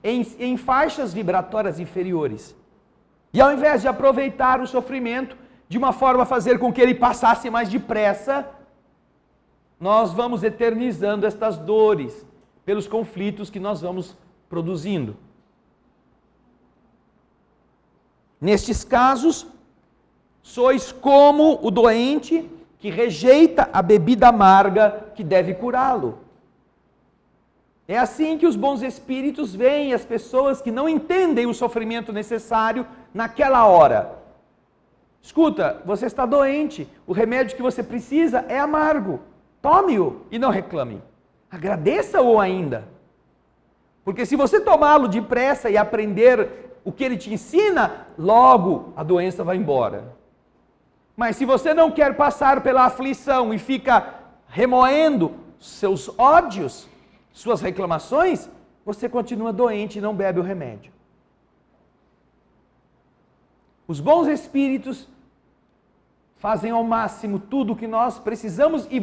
em faixas vibratórias inferiores. E ao invés de aproveitar o sofrimento de uma forma a fazer com que ele passasse mais depressa, nós vamos eternizando estas dores pelos conflitos que nós vamos produzindo. Nestes casos, sois como o doente que rejeita a bebida amarga que deve curá-lo. É assim que os bons espíritos veem as pessoas que não entendem o sofrimento necessário naquela hora. Escuta, você está doente, o remédio que você precisa é amargo. Tome-o e não reclame. Agradeça-o ainda. Porque se você tomá-lo depressa e aprender o que ele te ensina, logo a doença vai embora. Mas se você não quer passar pela aflição e fica remoendo seus ódios, suas reclamações, você continua doente e não bebe o remédio. Os bons espíritos fazem ao máximo tudo o que nós precisamos e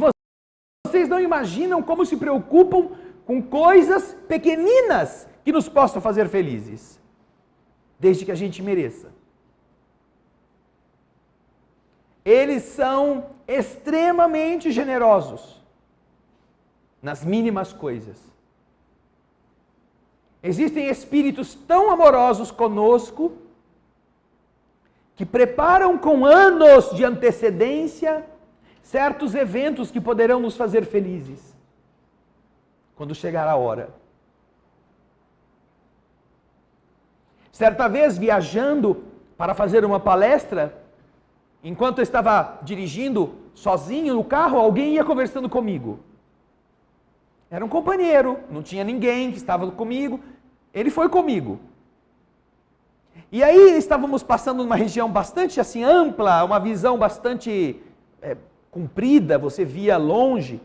vocês não imaginam como se preocupam com coisas pequeninas que nos possam fazer felizes, desde que a gente mereça. Eles são extremamente generosos nas mínimas coisas. Existem espíritos tão amorosos conosco que preparam com anos de antecedência certos eventos que poderão nos fazer felizes quando chegar a hora. Certa vez, viajando para fazer uma palestra, enquanto eu estava dirigindo sozinho no carro, alguém ia conversando comigo. Era um companheiro, não tinha ninguém que estava comigo, ele foi comigo. E aí estávamos passando numa região bastante assim ampla, uma visão bastante comprida, você via longe.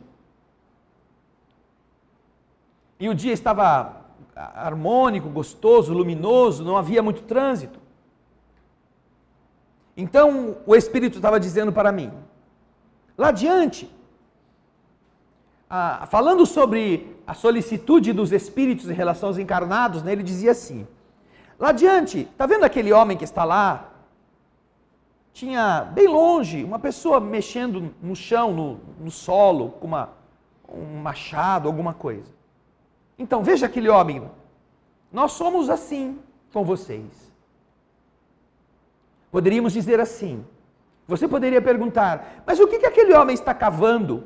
E o dia estava harmônico, gostoso, luminoso, não havia muito trânsito. Então o Espírito estava dizendo para mim, lá adiante, falando sobre a solicitude dos espíritos em relação aos encarnados, né, ele dizia assim, lá adiante, está vendo aquele homem que está lá? Tinha bem longe uma pessoa mexendo no chão, no solo, com um machado, alguma coisa. Então, veja aquele homem. Nós somos assim com vocês. Poderíamos dizer assim. Você poderia perguntar, mas o que aquele homem está cavando?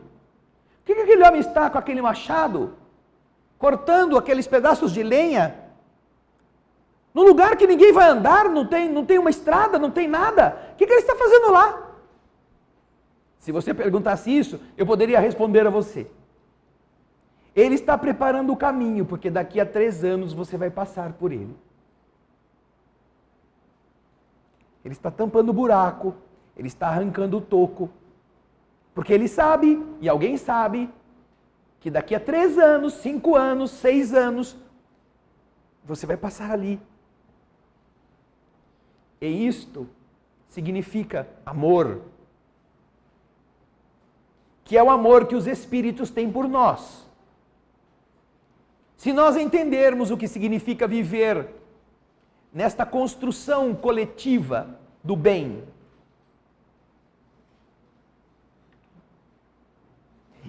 O que aquele homem está com aquele machado? Cortando aqueles pedaços de lenha? Num lugar que ninguém vai andar, não tem uma estrada, não tem nada. O que ele está fazendo lá? Se você perguntasse isso, eu poderia responder a você. Ele está preparando o caminho, porque daqui a 3 anos você vai passar por ele. Ele está tampando o buraco, ele está arrancando o toco, porque ele sabe, e alguém sabe, que daqui a 3 anos, 5 anos, 6 anos, você vai passar ali. E isto significa amor, que é o amor que os Espíritos têm por nós. Se nós entendermos o que significa viver nesta construção coletiva do bem,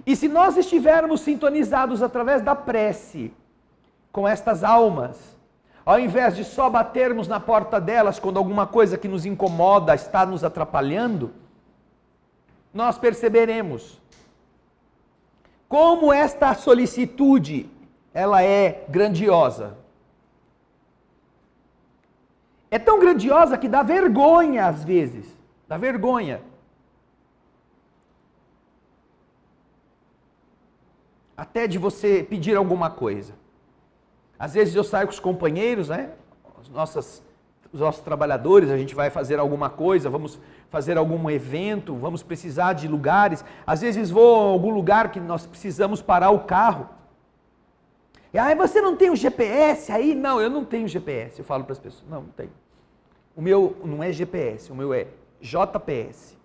e se nós estivermos sintonizados através da prece com estas almas, ao invés de só batermos na porta delas quando alguma coisa que nos incomoda está nos atrapalhando, nós perceberemos como esta solicitude, ela é grandiosa. É tão grandiosa que dá vergonha às vezes, dá vergonha. Até de você pedir alguma coisa. Às vezes eu saio com os companheiros, né? Os nossos trabalhadores, a gente vai fazer alguma coisa, vamos fazer algum evento, vamos precisar de lugares. Às vezes vou a algum lugar que nós precisamos parar o carro. E você não tem um GPS aí? Não, eu não tenho GPS. Eu falo para as pessoas, não tenho. O meu não é GPS, o meu é JPS.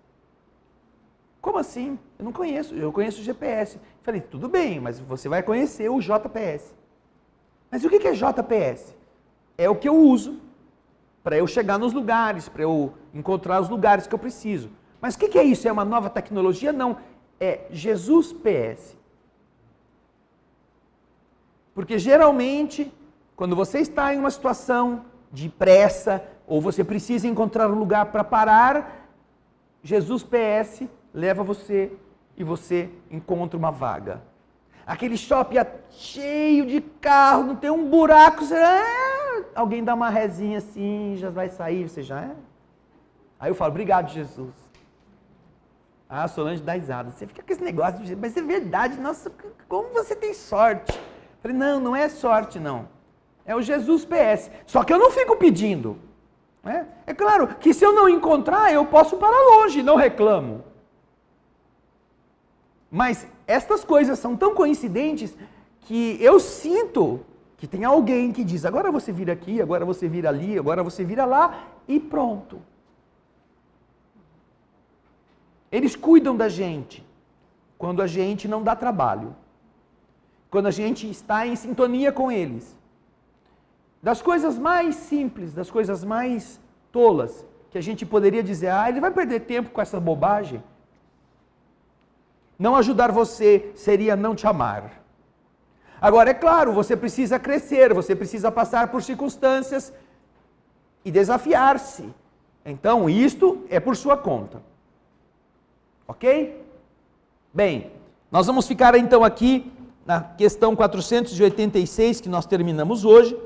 Como assim? Eu não conheço, eu conheço o GPS. Falei, tudo bem, mas você vai conhecer o JPS. Mas o que é JPS? É o que eu uso para eu chegar nos lugares, para eu encontrar os lugares que eu preciso. Mas o que é isso? É uma nova tecnologia? Não, é Jesus PS. Porque geralmente, quando você está em uma situação de pressa, ou você precisa encontrar um lugar para parar, Jesus PS leva você e você encontra uma vaga. Aquele shopping cheio de carro, não tem um buraco, alguém dá uma rezinha assim, já vai sair, você já é. Aí eu falo, obrigado, Jesus. A Solange dá risada. Você fica com esse negócio, mas é verdade, nossa, como você tem sorte. Eu falei, não é sorte não. É o Jesus PS. Só que eu não fico pedindo. É claro que se eu não encontrar, eu posso parar longe, não reclamo. Mas estas coisas são tão coincidentes que eu sinto que tem alguém que diz, agora você vira aqui, agora você vira ali, agora você vira lá e pronto. Eles cuidam da gente quando a gente não dá trabalho. Quando a gente está em sintonia com eles. Das coisas mais simples, das coisas mais tolas, que a gente poderia dizer, ele vai perder tempo com essa bobagem. Não ajudar você seria não te amar. Agora, é claro, você precisa crescer, você precisa passar por circunstâncias e desafiar-se. Então, isto é por sua conta. Ok? Bem, nós vamos ficar então aqui na questão 486, que nós terminamos hoje.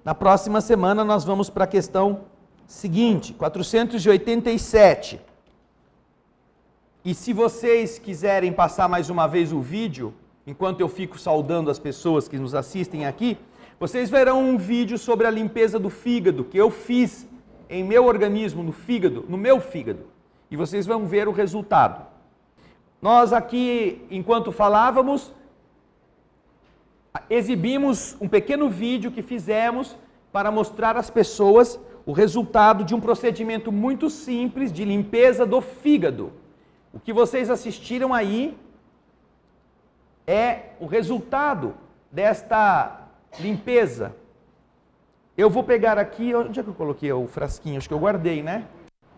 Na próxima semana nós vamos para a questão seguinte, 487. E se vocês quiserem passar mais uma vez o vídeo, enquanto eu fico saudando as pessoas que nos assistem aqui, vocês verão um vídeo sobre a limpeza do fígado, que eu fiz em meu organismo, no meu fígado. E vocês vão ver o resultado. Nós aqui, enquanto falávamos, exibimos um pequeno vídeo que fizemos para mostrar às pessoas o resultado de um procedimento muito simples de limpeza do fígado. O que vocês assistiram aí é o resultado desta limpeza. Eu vou pegar aqui, onde é que eu coloquei o frasquinho? Acho que eu guardei, né?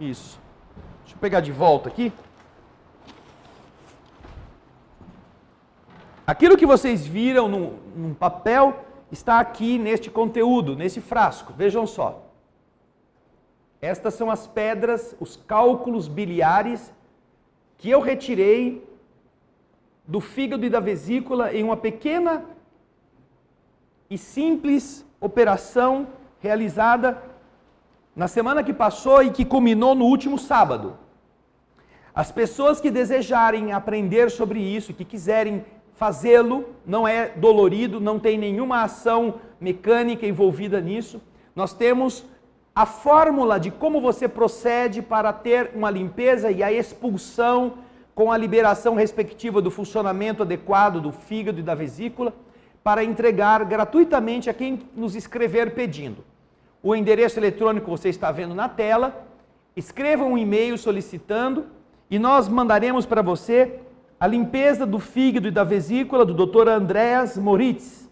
Isso. Deixa eu pegar de volta aqui. Aquilo que vocês viram num papel está aqui neste conteúdo, nesse frasco. Vejam só. Estas são as pedras, os cálculos biliares que eu retirei do fígado e da vesícula em uma pequena e simples operação realizada na semana que passou e que culminou no último sábado. As pessoas que desejarem aprender sobre isso, que quiserem fazê-lo, não é dolorido, não tem nenhuma ação mecânica envolvida nisso. Nós temos a fórmula de como você procede para ter uma limpeza e a expulsão com a liberação respectiva do funcionamento adequado do fígado e da vesícula, para entregar gratuitamente a quem nos escrever pedindo. O endereço eletrônico você está vendo na tela escreva um e-mail solicitando e nós mandaremos para você a limpeza do fígado e da vesícula do Dr. Andreas Moritz.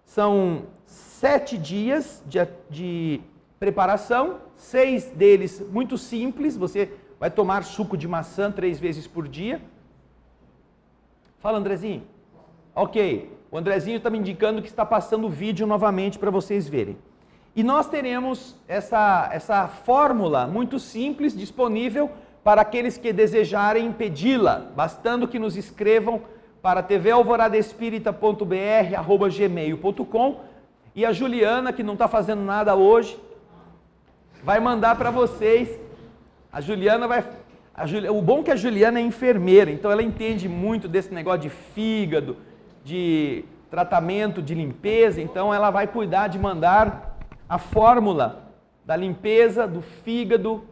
São 7 dias de preparação, 6 deles muito simples. Você vai tomar suco de maçã 3 vezes por dia. Fala, Andrezinho. Ok, o Andrezinho está me indicando que está passando o vídeo novamente para vocês verem. E nós teremos essa fórmula muito simples disponível para aqueles que desejarem pedi-la, bastando que nos escrevam para tvalvoradespirita.br@gmail.com, e a Juliana, que não está fazendo nada hoje, vai mandar para vocês. A Juliana vai... o bom é que a Juliana é enfermeira, então ela entende muito desse negócio de fígado, de tratamento, de limpeza, então ela vai cuidar de mandar a fórmula da limpeza do fígado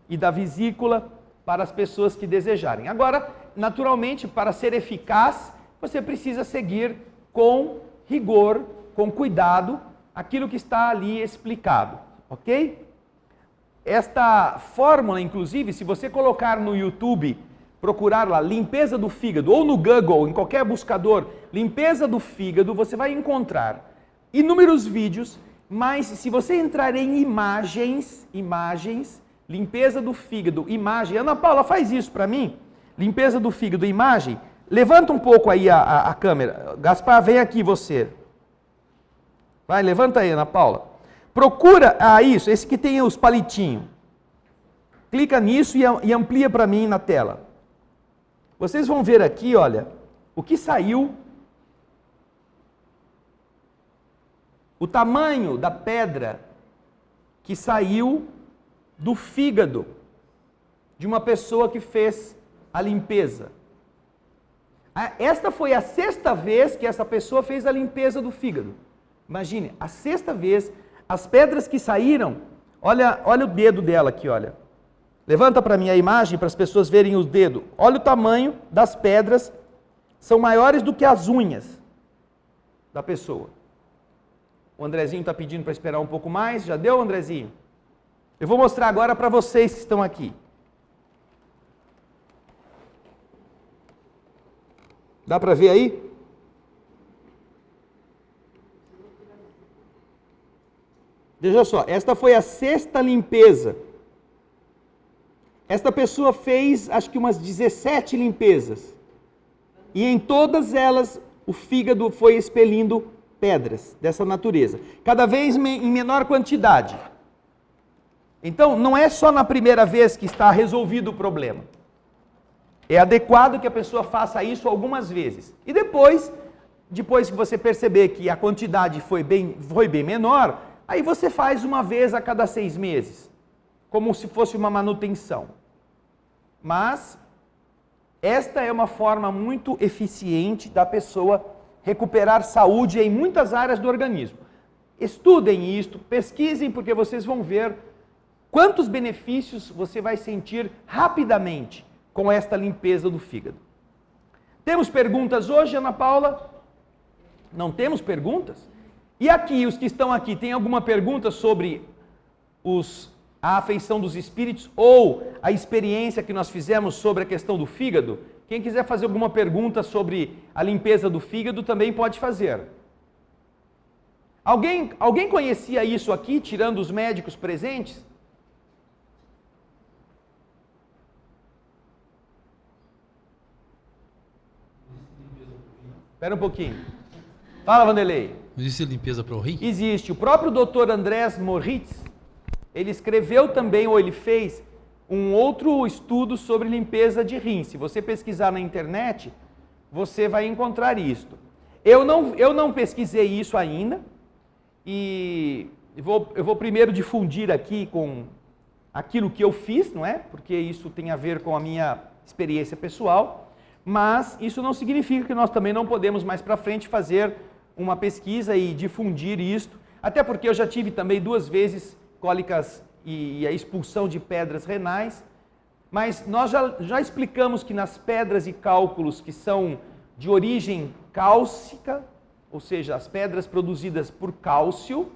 e da vesícula para as pessoas que desejarem. Agora, naturalmente, para ser eficaz, você precisa seguir com rigor, com cuidado, aquilo que está ali explicado, ok? Esta fórmula, inclusive, se você colocar no YouTube, procurar lá, limpeza do fígado, ou no Google, em qualquer buscador, limpeza do fígado, você vai encontrar inúmeros vídeos, mas se você entrar em imagens, limpeza do fígado, imagem, Ana Paula, faz isso para mim, limpeza do fígado, imagem, levanta um pouco aí a câmera, Gaspar, vem aqui você, vai, levanta aí, Ana Paula, procura, isso, esse que tem os palitinhos, clica nisso e amplia para mim na tela. Vocês vão ver aqui, olha, o que saiu, o tamanho da pedra que saiu do fígado de uma pessoa que fez a limpeza. Esta foi a 6ª vez que essa pessoa fez a limpeza do fígado. Imagine, a 6ª vez, as pedras que saíram, olha o dedo dela aqui, olha. Levanta para mim a imagem para as pessoas verem o dedo. Olha o tamanho das pedras, são maiores do que as unhas da pessoa. O Andrezinho está pedindo para esperar um pouco mais. Já deu, Andrezinho? Eu vou mostrar agora para vocês que estão aqui. Dá para ver aí? Veja só, esta foi a 6ª limpeza. Esta pessoa fez, acho que umas 17 limpezas. E em todas elas, o fígado foi expelindo pedras dessa natureza. Cada vez em menor quantidade. Então, não é só na primeira vez que está resolvido o problema. É adequado que a pessoa faça isso algumas vezes. E depois que você perceber que a quantidade foi bem menor, aí você faz uma vez a cada 6 meses. Como se fosse uma manutenção. Mas esta é uma forma muito eficiente da pessoa recuperar saúde em muitas áreas do organismo. Estudem isto, pesquisem, porque vocês vão ver quantos benefícios você vai sentir rapidamente com esta limpeza do fígado. Temos perguntas hoje, Ana Paula? Não temos perguntas? E aqui, os que estão aqui, tem alguma pergunta sobre a afeição dos espíritos ou a experiência que nós fizemos sobre a questão do fígado? Quem quiser fazer alguma pergunta sobre a limpeza do fígado também pode fazer. Alguém conhecia isso aqui, tirando os médicos presentes? Espera um pouquinho. Fala, Vanderlei. Existe limpeza para o rim? Existe. O próprio Dr. Andreas Moritz, ele escreveu também, ou ele fez, um outro estudo sobre limpeza de rim. Se você pesquisar na internet, você vai encontrar isto. Eu não pesquisei isso ainda, e eu vou primeiro difundir aqui com aquilo que eu fiz, não é? Porque isso tem a ver com a minha experiência pessoal, mas isso não significa que nós também não podemos mais para frente fazer uma pesquisa e difundir isto, até porque eu já tive também 2 vezes cólicas e a expulsão de pedras renais, mas nós já explicamos que nas pedras e cálculos que são de origem cálcica, ou seja, as pedras produzidas por cálcio,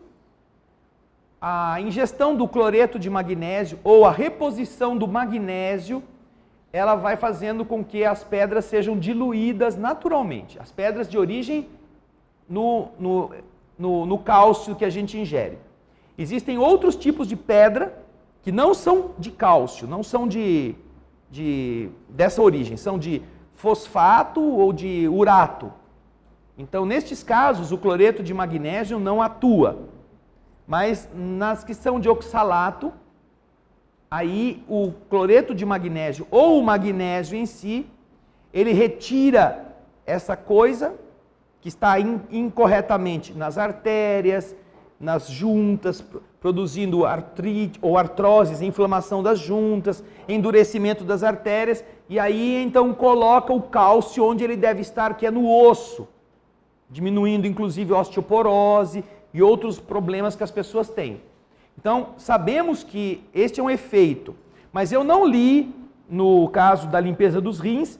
a ingestão do cloreto de magnésio ou a reposição do magnésio, ela vai fazendo com que as pedras sejam diluídas naturalmente. As pedras de origem no cálcio que a gente ingere. Existem outros tipos de pedra que não são de cálcio, não são dessa origem, são de fosfato ou de urato. Então, nestes casos, o cloreto de magnésio não atua. Mas nas que são de oxalato, aí o cloreto de magnésio ou o magnésio em si, ele retira essa coisa que está incorretamente nas artérias, nas juntas, produzindo artrite ou artroses, inflamação das juntas, endurecimento das artérias, e aí então coloca o cálcio onde ele deve estar, que é no osso, diminuindo inclusive a osteoporose e outros problemas que as pessoas têm. Então, sabemos que este é um efeito, mas eu não li, no caso da limpeza dos rins,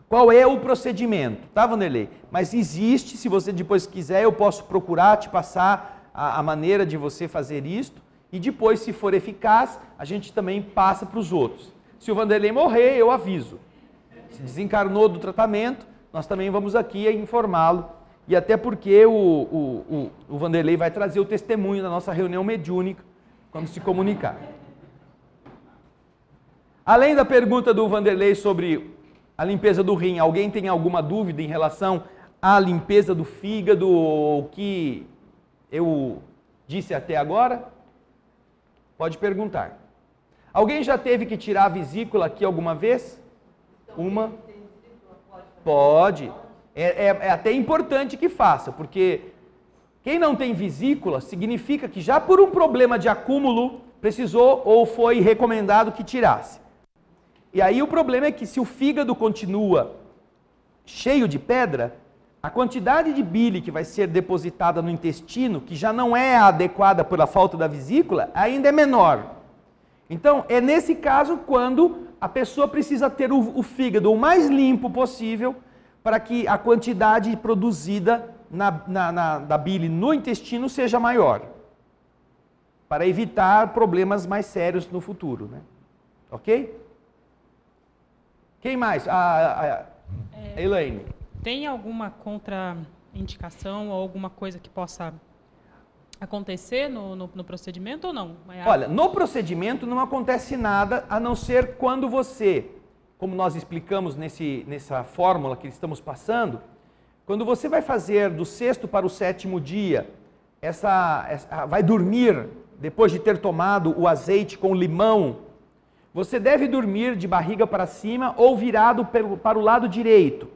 qual é o procedimento, tá, Vanderlei? Mas existe, se você depois quiser, eu posso procurar te passar a maneira de você fazer isto, e depois, se for eficaz, a gente também passa para os outros. Se o Vanderlei morrer, eu aviso. Se desencarnou do tratamento, nós também vamos aqui informá-lo, e até porque o Vanderlei vai trazer o testemunho da nossa reunião mediúnica, quando se comunicar. Além da pergunta do Vanderlei sobre a limpeza do rim, alguém tem alguma dúvida em relação à limpeza do fígado, o que eu disse até agora? Pode perguntar. Alguém já teve que tirar a vesícula aqui alguma vez? Uma? Pode. É até importante que faça, porque quem não tem vesícula significa que já por um problema de acúmulo precisou ou foi recomendado que tirasse. E aí o problema é que se o fígado continua cheio de pedra, a quantidade de bile que vai ser depositada no intestino, que já não é adequada pela falta da vesícula, ainda é menor. Então, é nesse caso quando a pessoa precisa ter o fígado o mais limpo possível para que a quantidade produzida da bile no intestino seja maior, para evitar problemas mais sérios no futuro, né? Ok? Quem mais? A Elaine. Tem alguma contraindicação ou alguma coisa que possa acontecer no procedimento ou não? Olha, no procedimento não acontece nada, a não ser quando você, como nós explicamos nessa fórmula que estamos passando, quando você vai fazer do 6º para o 7º dia, vai dormir depois de ter tomado o azeite com limão, você deve dormir de barriga para cima ou virado para o lado direito,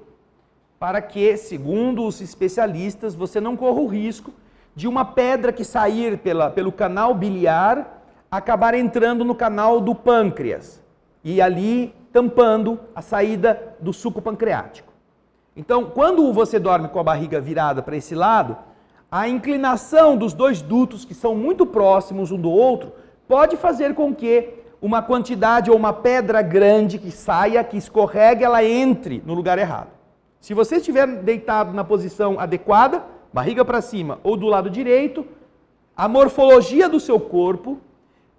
para que, segundo os especialistas, você não corra o risco de uma pedra que sair pelo canal biliar acabar entrando no canal do pâncreas e ali tampando a saída do suco pancreático. Então, quando você dorme com a barriga virada para esse lado, a inclinação dos dois dutos, que são muito próximos um do outro, pode fazer com que uma quantidade ou uma pedra grande que saia, que escorregue, ela entre no lugar errado. Se você estiver deitado na posição adequada, barriga para cima ou do lado direito, a morfologia do seu corpo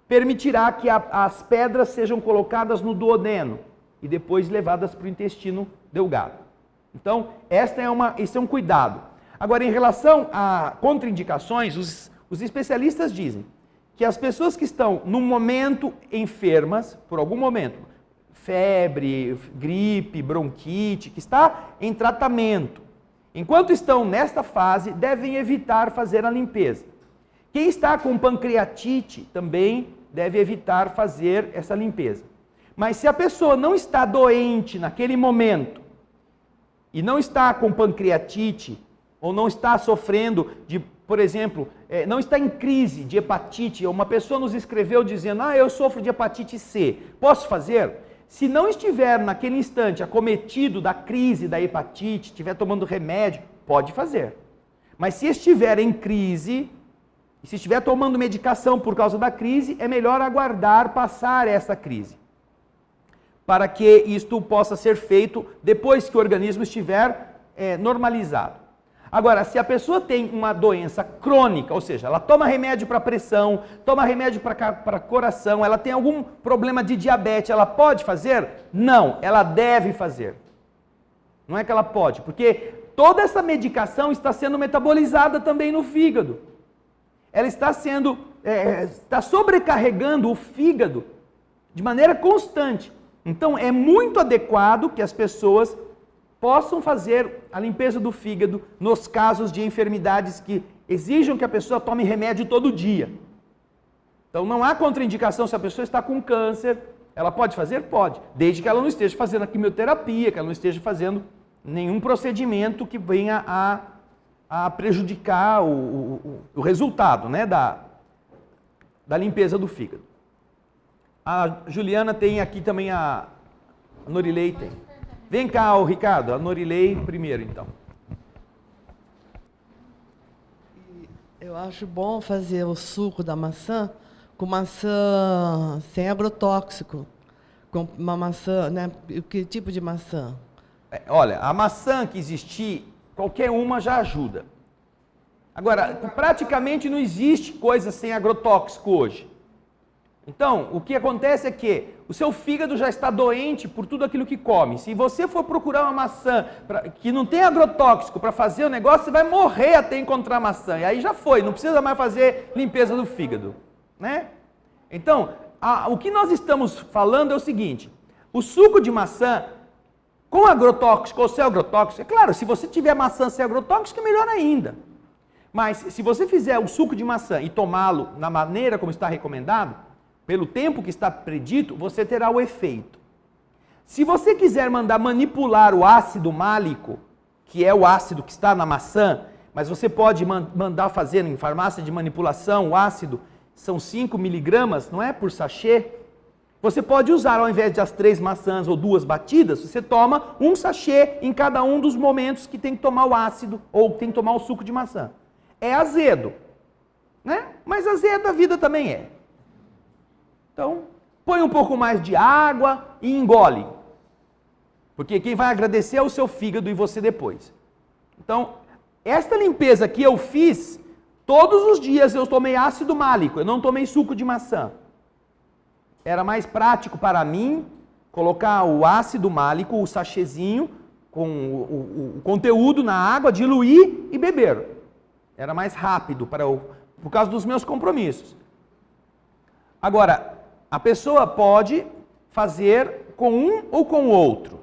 permitirá que as pedras sejam colocadas no duodeno e depois levadas para o intestino delgado. Então, esse é um cuidado. Agora, em relação a contraindicações, os especialistas dizem que as pessoas que estão, no momento, enfermas, por algum momento, febre, gripe, bronquite, que está em tratamento, enquanto estão nesta fase, devem evitar fazer a limpeza. Quem está com pancreatite também deve evitar fazer essa limpeza. Mas se a pessoa não está doente naquele momento, e não está com pancreatite, ou não está sofrendo de, por exemplo, não está em crise de hepatite, uma pessoa nos escreveu dizendo, eu sofro de hepatite C, posso fazer? Se não estiver naquele instante acometido da crise da hepatite, estiver tomando remédio, pode fazer. Mas se estiver em crise, e se estiver tomando medicação por causa da crise, é melhor aguardar passar essa crise, para que isto possa ser feito depois que o organismo estiver normalizado. Agora, se a pessoa tem uma doença crônica, ou seja, ela toma remédio para pressão, toma remédio para coração, ela tem algum problema de diabetes, ela pode fazer? Não, ela deve fazer. Não é que ela pode, porque toda essa medicação está sendo metabolizada também no fígado. Ela está está sobrecarregando o fígado de maneira constante. Então, é muito adequado que as pessoas possam fazer a limpeza do fígado nos casos de enfermidades que exijam que a pessoa tome remédio todo dia. Então, não há contraindicação se a pessoa está com câncer. Ela pode fazer? Pode, desde que ela não esteja fazendo a quimioterapia, que ela não esteja fazendo nenhum procedimento que venha a prejudicar o resultado, né, da limpeza do fígado. A Juliana tem aqui também, a Norilei tem. Vem cá, o Ricardo, a Norilei primeiro, então. Eu acho bom fazer o suco da maçã com maçã sem agrotóxico. Com uma maçã, né? Que tipo de maçã? Olha, a maçã que existir, qualquer uma já ajuda. Agora, praticamente não existe coisa sem agrotóxico hoje. Então, o que acontece é que o seu fígado já está doente por tudo aquilo que come. Se você for procurar uma maçã que não tem agrotóxico para fazer o negócio, você vai morrer até encontrar maçã. E aí já foi, não precisa mais fazer limpeza do fígado, né? Então, o que nós estamos falando é o seguinte: o suco de maçã com agrotóxico ou sem agrotóxico, é claro, se você tiver maçã sem agrotóxico, é melhor ainda. Mas se você fizer o suco de maçã e tomá-lo na maneira como está recomendado, pelo tempo que está predito, você terá o efeito. Se você quiser mandar manipular o ácido málico, que é o ácido que está na maçã, mas você pode mandar fazer em farmácia de manipulação, o ácido são 5 miligramas, não é, por sachê. Você pode usar, ao invés de as 3 maçãs ou 2 batidas, você toma um sachê em cada um dos momentos que tem que tomar o ácido ou tem que tomar o suco de maçã. É azedo, né? Mas azedo a vida também é. Então, põe um pouco mais de água e engole. Porque quem vai agradecer é o seu fígado e você depois. Então, esta limpeza que eu fiz, todos os dias eu tomei ácido málico, eu não tomei suco de maçã. Era mais prático para mim colocar o ácido málico, o sachêzinho, com o conteúdo na água, diluir e beber. Era mais rápido por causa dos meus compromissos. Agora, a pessoa pode fazer com um ou com o outro.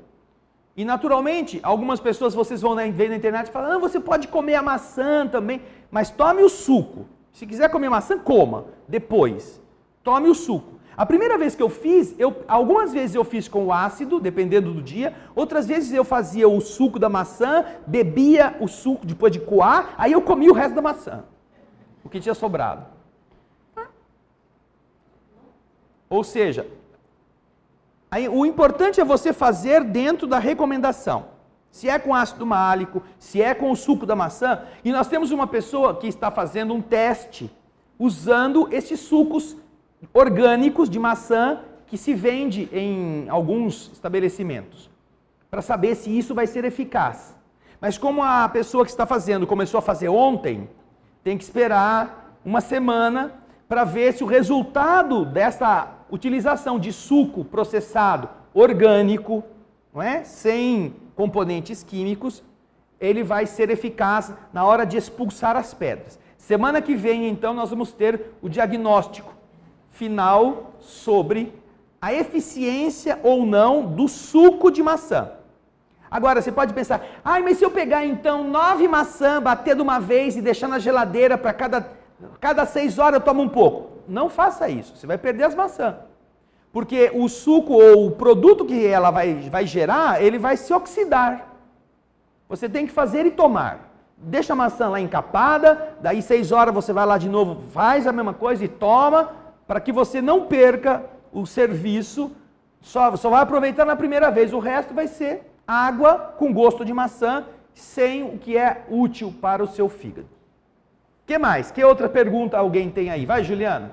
E naturalmente, algumas pessoas vocês vão ver na internet e falam, você pode comer a maçã também, mas tome o suco. Se quiser comer maçã, coma. Depois, tome o suco. A primeira vez que eu fiz, algumas vezes eu fiz com o ácido, dependendo do dia, outras vezes eu fazia o suco da maçã, bebia o suco depois de coar, aí eu comia o resto da maçã, o que tinha sobrado. Ou seja, aí, o importante é você fazer dentro da recomendação. Se é com ácido málico, se é com o suco da maçã, e nós temos uma pessoa que está fazendo um teste usando esses sucos orgânicos de maçã que se vende em alguns estabelecimentos, para saber se isso vai ser eficaz. Mas como a pessoa que está fazendo começou a fazer ontem, tem que esperar uma semana para ver se o resultado dessa utilização de suco processado orgânico, não é? Sem componentes químicos, ele vai ser eficaz na hora de expulsar as pedras. Semana que vem, então, nós vamos ter o diagnóstico final sobre a eficiência ou não do suco de maçã. Agora, você pode pensar, mas se eu pegar então 9 maçãs, bater de uma vez e deixar na geladeira para cada 6 horas eu tomo um pouco. Não faça isso, você vai perder as maçãs. Porque o suco ou o produto que ela vai gerar, ele vai se oxidar. Você tem que fazer e tomar. Deixa a maçã lá encapada, daí 6 horas você vai lá de novo, faz a mesma coisa e toma, para que você não perca o serviço, só vai aproveitar na primeira vez, o resto vai ser água com gosto de maçã, sem o que é útil para o seu fígado. O que mais? Que outra pergunta alguém tem aí? Vai, Juliana.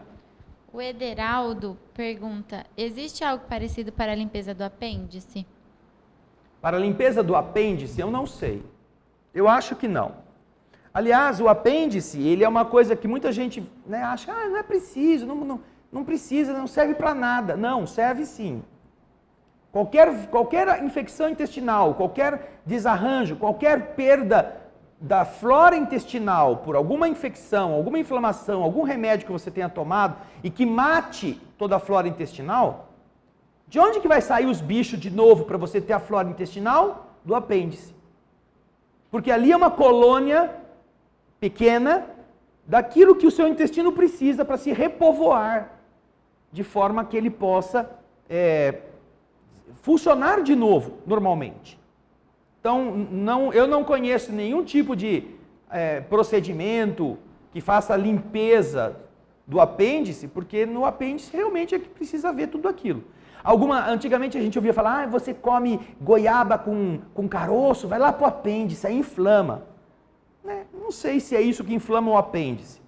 O Ederaldo pergunta, existe algo parecido para a limpeza do apêndice? Para a limpeza do apêndice, eu não sei. Eu acho que não. Aliás, o apêndice, ele é uma coisa que muita gente, né, acha, não é preciso, não precisa, não serve para nada. Não, serve sim. Qualquer infecção intestinal, qualquer desarranjo, qualquer perda da flora intestinal por alguma infecção, alguma inflamação, algum remédio que você tenha tomado e que mate toda a flora intestinal, de onde que vai sair os bichos de novo para você ter a flora intestinal? Do apêndice. Porque ali é uma colônia pequena daquilo que o seu intestino precisa para se repovoar, de forma que ele possa funcionar de novo, normalmente. Então, eu não conheço nenhum tipo de procedimento que faça limpeza do apêndice, porque no apêndice realmente é que precisa ver tudo aquilo. Antigamente a gente ouvia falar, você come goiaba com caroço, vai lá para o apêndice, aí inflama. Não sei se é isso que inflama o apêndice.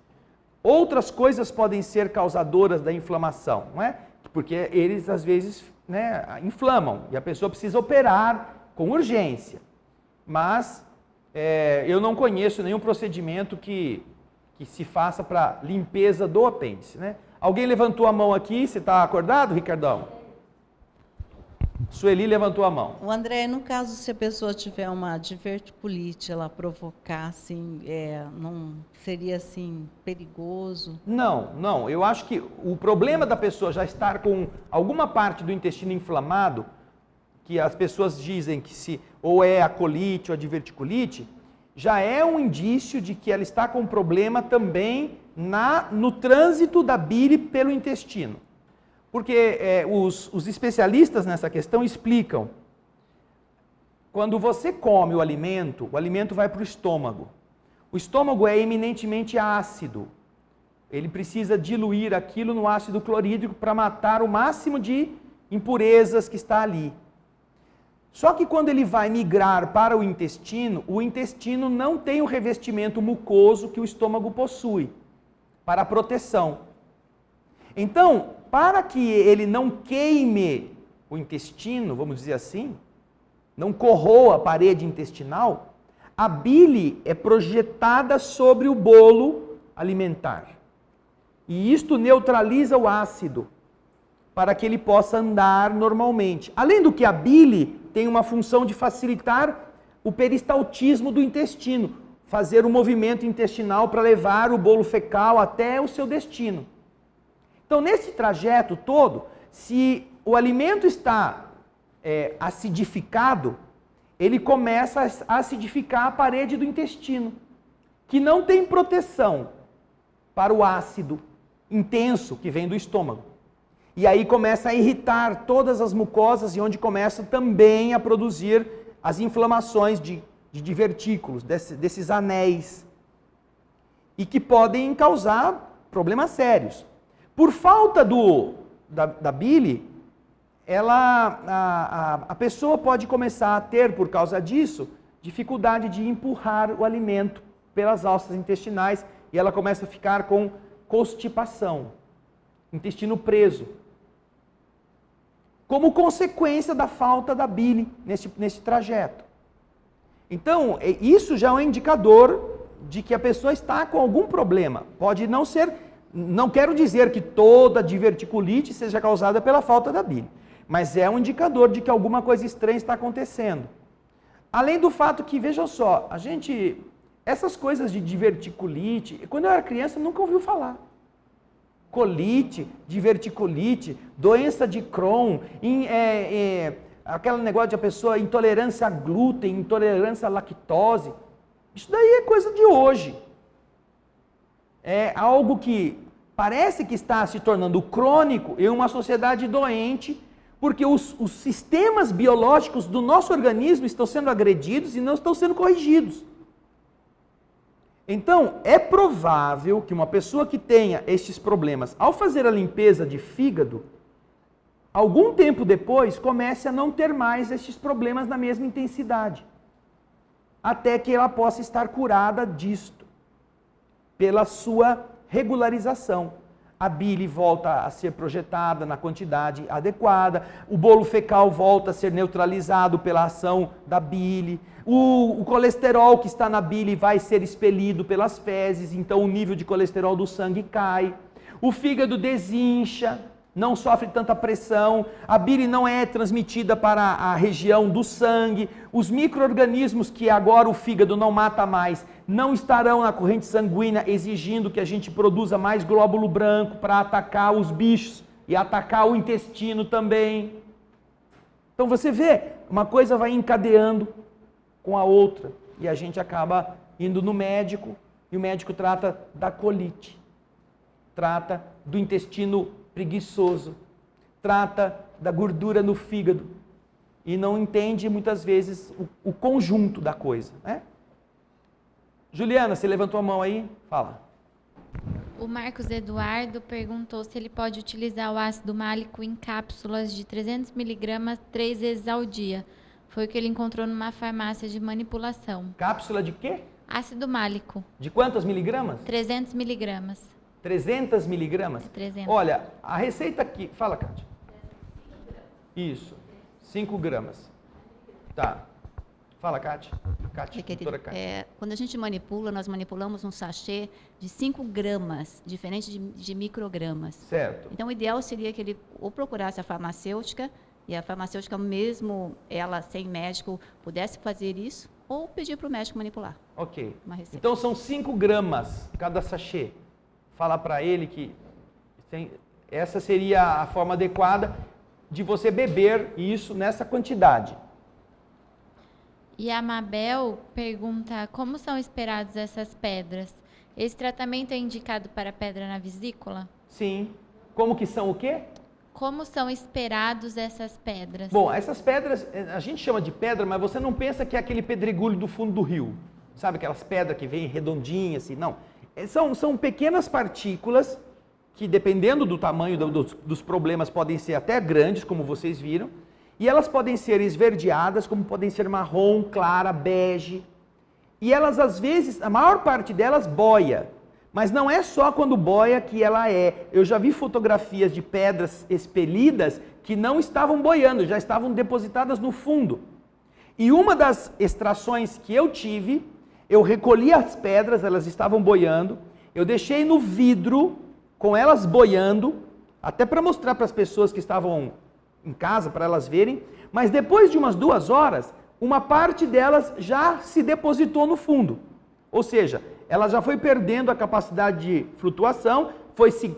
Outras coisas podem ser causadoras da inflamação, não é? Porque eles às vezes, né, inflamam e a pessoa precisa operar com urgência. Mas eu não conheço nenhum procedimento que se faça para limpeza do apêndice, né? Alguém levantou a mão aqui, você está acordado, Ricardão? Sueli levantou a mão. O André, no caso, se a pessoa tiver uma diverticulite, ela provocar, assim, não seria, assim, perigoso? Não. Eu acho que o problema da pessoa já estar com alguma parte do intestino inflamado, que as pessoas dizem que ou é a colite ou a diverticulite, já é um indício de que ela está com um problema também no trânsito da bile pelo intestino. Porque os especialistas nessa questão explicam, quando você come o alimento vai para o estômago. O estômago é eminentemente ácido. Ele precisa diluir aquilo no ácido clorídrico para matar o máximo de impurezas que está ali. Só que quando ele vai migrar para o intestino não tem o revestimento mucoso que o estômago possui para proteção. Então, para que ele não queime o intestino, vamos dizer assim, não corroa a parede intestinal, a bile é projetada sobre o bolo alimentar. E isto neutraliza o ácido, para que ele possa andar normalmente. Além do que a bile tem uma função de facilitar o peristaltismo do intestino, fazer o movimento intestinal para levar o bolo fecal até o seu destino. Então, nesse trajeto todo, se o alimento está acidificado, ele começa a acidificar a parede do intestino, que não tem proteção para o ácido intenso que vem do estômago. E aí começa a irritar todas as mucosas e onde começa também a produzir as inflamações de divertículos, desses anéis, e que podem causar problemas sérios. Por falta da bile, a pessoa pode começar a ter, por causa disso, dificuldade de empurrar o alimento pelas alças intestinais e ela começa a ficar com constipação, intestino preso, como consequência da falta da bile nesse trajeto. Então, isso já é um indicador de que a pessoa está com algum problema. Pode não ser... Não quero dizer que toda diverticulite seja causada pela falta da bile, mas é um indicador de que alguma coisa estranha está acontecendo. Além do fato que, vejam só, essas coisas de diverticulite, quando eu era criança, nunca ouviu falar. Colite, diverticulite, doença de Crohn, aquele negócio de a pessoa intolerância a glúten, intolerância à lactose, isso daí é coisa de hoje. É algo que parece que está se tornando crônico em uma sociedade doente, porque os sistemas biológicos do nosso organismo estão sendo agredidos e não estão sendo corrigidos. Então, é provável que uma pessoa que tenha estes problemas, ao fazer a limpeza de fígado, algum tempo depois comece a não ter mais estes problemas na mesma intensidade, até que ela possa estar curada disto, pela sua regularização. a bile volta a ser projetada na quantidade adequada, o bolo fecal volta a ser neutralizado pela ação da bile, o colesterol que está na bile vai ser expelido pelas fezes, então o nível de colesterol do sangue cai, o fígado desincha, não sofre tanta pressão, a bile não é transmitida para a região do sangue, os micro-organismos que agora o fígado não mata mais, não estarão na corrente sanguínea exigindo que a gente produza mais glóbulo branco para atacar os bichos e atacar o intestino também. Então você vê, uma coisa vai encadeando com a outra e a gente acaba indo no médico e o médico trata da colite, trata do intestino preguiçoso, trata da gordura no fígado e não entende muitas vezes o conjunto da coisa, né? Juliana, você levantou a mão aí? Fala. O Marcos Eduardo perguntou se ele pode utilizar o ácido málico em cápsulas de 300 miligramas 3 vezes ao dia. Foi o que ele encontrou numa farmácia de manipulação. Cápsula de quê? Ácido málico. De quantas miligramas? 300 miligramas. 300 miligramas? 300. Olha, a receita aqui... Fala, Kátia. Isso, 5 gramas. Tá. Fala, Kátia. Doutora Kátia. Quando a gente manipula, nós manipulamos um sachê de 5 gramas, diferente de microgramas. Certo. Então, o ideal seria que ele ou procurasse a farmacêutica, e a farmacêutica, mesmo ela sem médico, pudesse fazer isso, ou pedir para o médico manipular. Ok. Uma receita. Então, são 5 gramas cada sachê. Fala para ele que essa seria a forma adequada de você beber isso nessa quantidade. E a Mabel pergunta como são esperadas essas pedras. Esse tratamento é indicado para pedra na vesícula? Sim. Como que são o quê? Como são esperados essas pedras? Bom, essas pedras, a gente chama de pedra, mas você não pensa que é aquele pedregulho do fundo do rio. Sabe aquelas pedras que vêm redondinhas assim? Não. São pequenas partículas que, dependendo do tamanho dos problemas, podem ser até grandes, como vocês viram. E elas podem ser esverdeadas, como podem ser marrom, clara, bege. E elas, às vezes, a maior parte delas boia. Mas não é só quando boia que ela é. Eu já vi fotografias de pedras expelidas que não estavam boiando, já estavam depositadas no fundo. E uma das extrações que eu tive, eu recolhi as pedras, elas estavam boiando, eu deixei no vidro, com elas boiando, até para mostrar para as pessoas que estavam em casa, para elas verem, mas depois de umas 2 horas, uma parte delas já se depositou no fundo. Ou seja, ela já foi perdendo a capacidade de flutuação,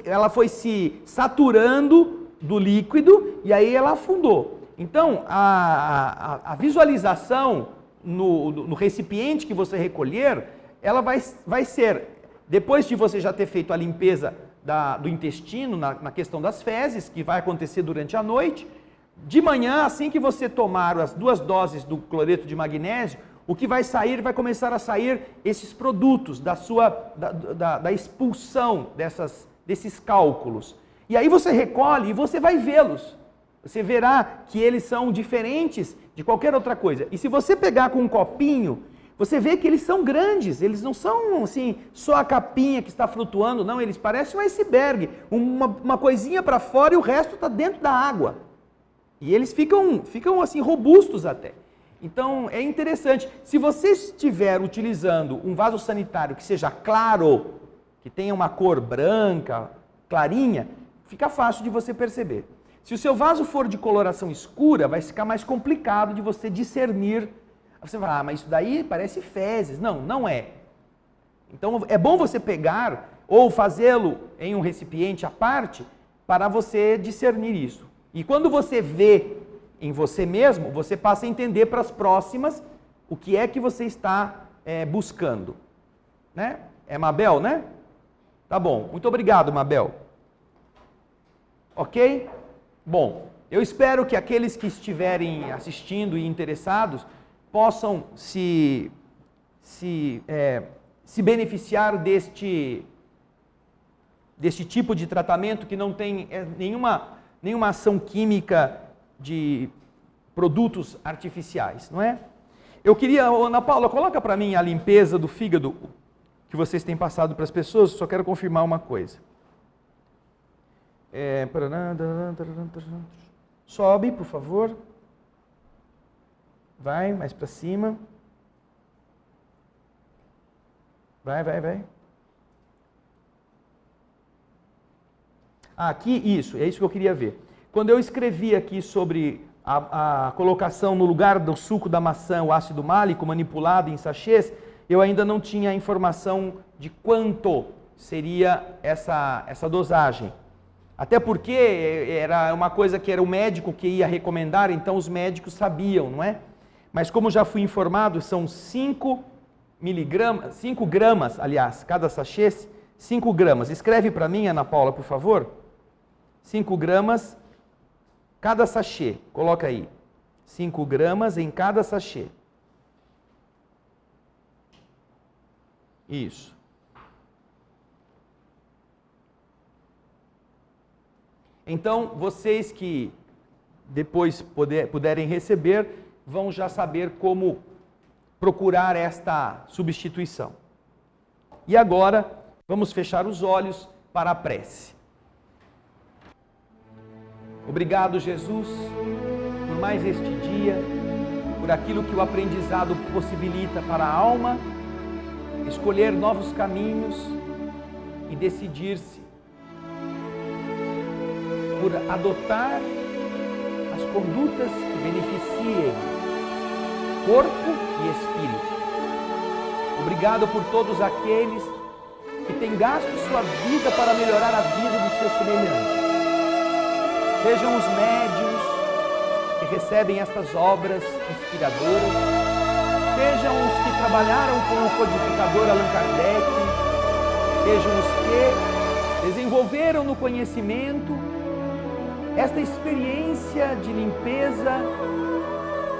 ela foi se saturando do líquido e aí ela afundou. Então, a visualização no recipiente que você recolher, ela vai ser, depois de você já ter feito a limpeza do intestino, na questão das fezes, que vai acontecer durante a noite, de manhã, assim que você tomar as 2 doses do cloreto de magnésio, o que vai sair, vai começar a sair esses produtos da expulsão desses cálculos. E aí você recolhe e você vai vê-los. Você verá que eles são diferentes de qualquer outra coisa. E se você pegar com um copinho, você vê que eles são grandes, eles não são assim, só a capinha que está flutuando, não, eles parecem um iceberg, uma coisinha para fora e o resto está dentro da água. E eles ficam assim robustos até. Então é interessante, se você estiver utilizando um vaso sanitário que seja claro, que tenha uma cor branca, clarinha, fica fácil de você perceber. Se o seu vaso for de coloração escura, vai ficar mais complicado de você discernir. Você vai, mas isso daí parece fezes. Não, não é. Então é bom você pegar ou fazê-lo em um recipiente à parte para você discernir isso. E quando você vê em você mesmo, você passa a entender para as próximas o que é que você está buscando. Né? É Mabel, né? Tá bom. Muito obrigado, Mabel. Ok? Bom, eu espero que aqueles que estiverem assistindo e interessados possam se beneficiar deste tipo de tratamento que não tem nenhuma ação química de produtos artificiais, não é? Eu queria, Ana Paula, coloca para mim a limpeza do fígado que vocês têm passado para as pessoas, só quero confirmar uma coisa. Sobe, por favor. Vai, mais para cima. Vai. Aqui, isso, é isso que eu queria ver. Quando eu escrevi aqui sobre a colocação no lugar do suco da maçã, o ácido málico manipulado em sachês, eu ainda não tinha informação de quanto seria essa dosagem. Até porque era uma coisa que era o médico que ia recomendar, então os médicos sabiam, não é? Mas como já fui informado, são 5 gramas, aliás, cada sachê, 5 gramas. Escreve para mim, Ana Paula, por favor. 5 gramas cada sachê, coloca aí. 5 gramas em cada sachê. Isso. Então, vocês que depois puderem receber, vão já saber como procurar esta substituição. E agora, vamos fechar os olhos para a prece. Obrigado, Jesus, por mais este dia, por aquilo que o aprendizado possibilita para a alma, escolher novos caminhos e decidir-se por adotar as condutas que beneficiem corpo e espírito. Obrigado por todos aqueles que têm gasto sua vida para melhorar a vida dos seus semelhantes. Sejam os médiuns que recebem estas obras inspiradoras, sejam os que trabalharam com o codificador Allan Kardec, sejam os que desenvolveram no conhecimento esta experiência de limpeza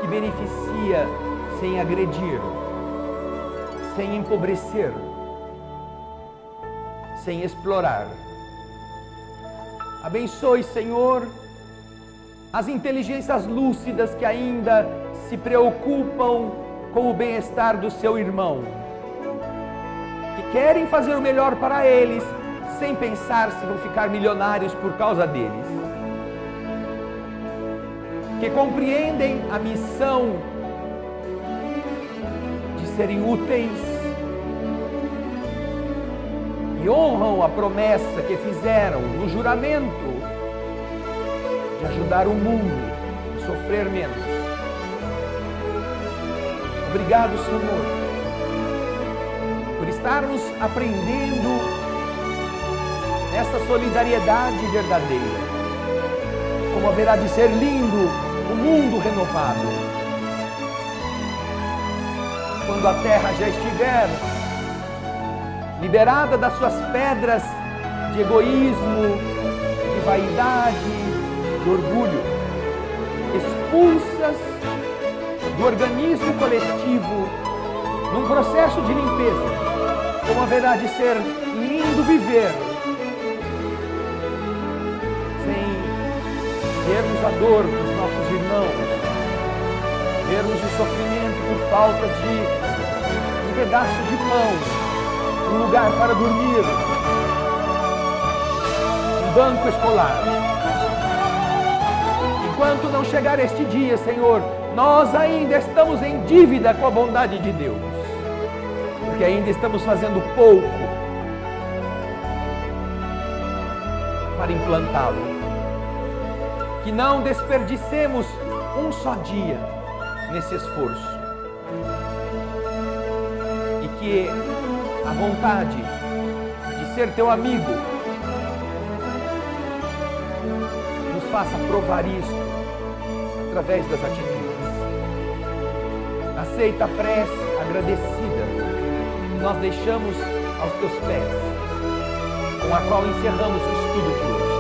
que beneficia sem agredir, sem empobrecer, sem explorar. Abençoe, Senhor, as inteligências lúcidas que ainda se preocupam com o bem-estar do seu irmão, que querem fazer o melhor para eles, sem pensar se vão ficar milionários por causa deles, que compreendem a missão de serem úteis e honram a promessa que fizeram no juramento de ajudar o mundo a sofrer menos. Obrigado, Senhor, por estarmos aprendendo essa solidariedade verdadeira, como haverá de ser lindo o mundo renovado, quando a terra já estiver liberada das suas pedras de egoísmo, de vaidade, de orgulho, expulsas do organismo coletivo num processo de limpeza, como haverá de ser lindo viver sem vermos a dor dos nossos irmãos, vermos o sofrimento por falta de um pedaço de pão, um lugar para dormir, um banco escolar. Enquanto não chegar este dia, Senhor, nós ainda estamos em dívida com a bondade de Deus, porque ainda estamos fazendo pouco para implantá-lo. Que não desperdicemos um só dia nesse esforço e que a vontade de ser teu amigo nos faça provar isto através das atitudes. Aceita a prece agradecida que nós deixamos aos teus pés, com a qual encerramos o estudo de hoje.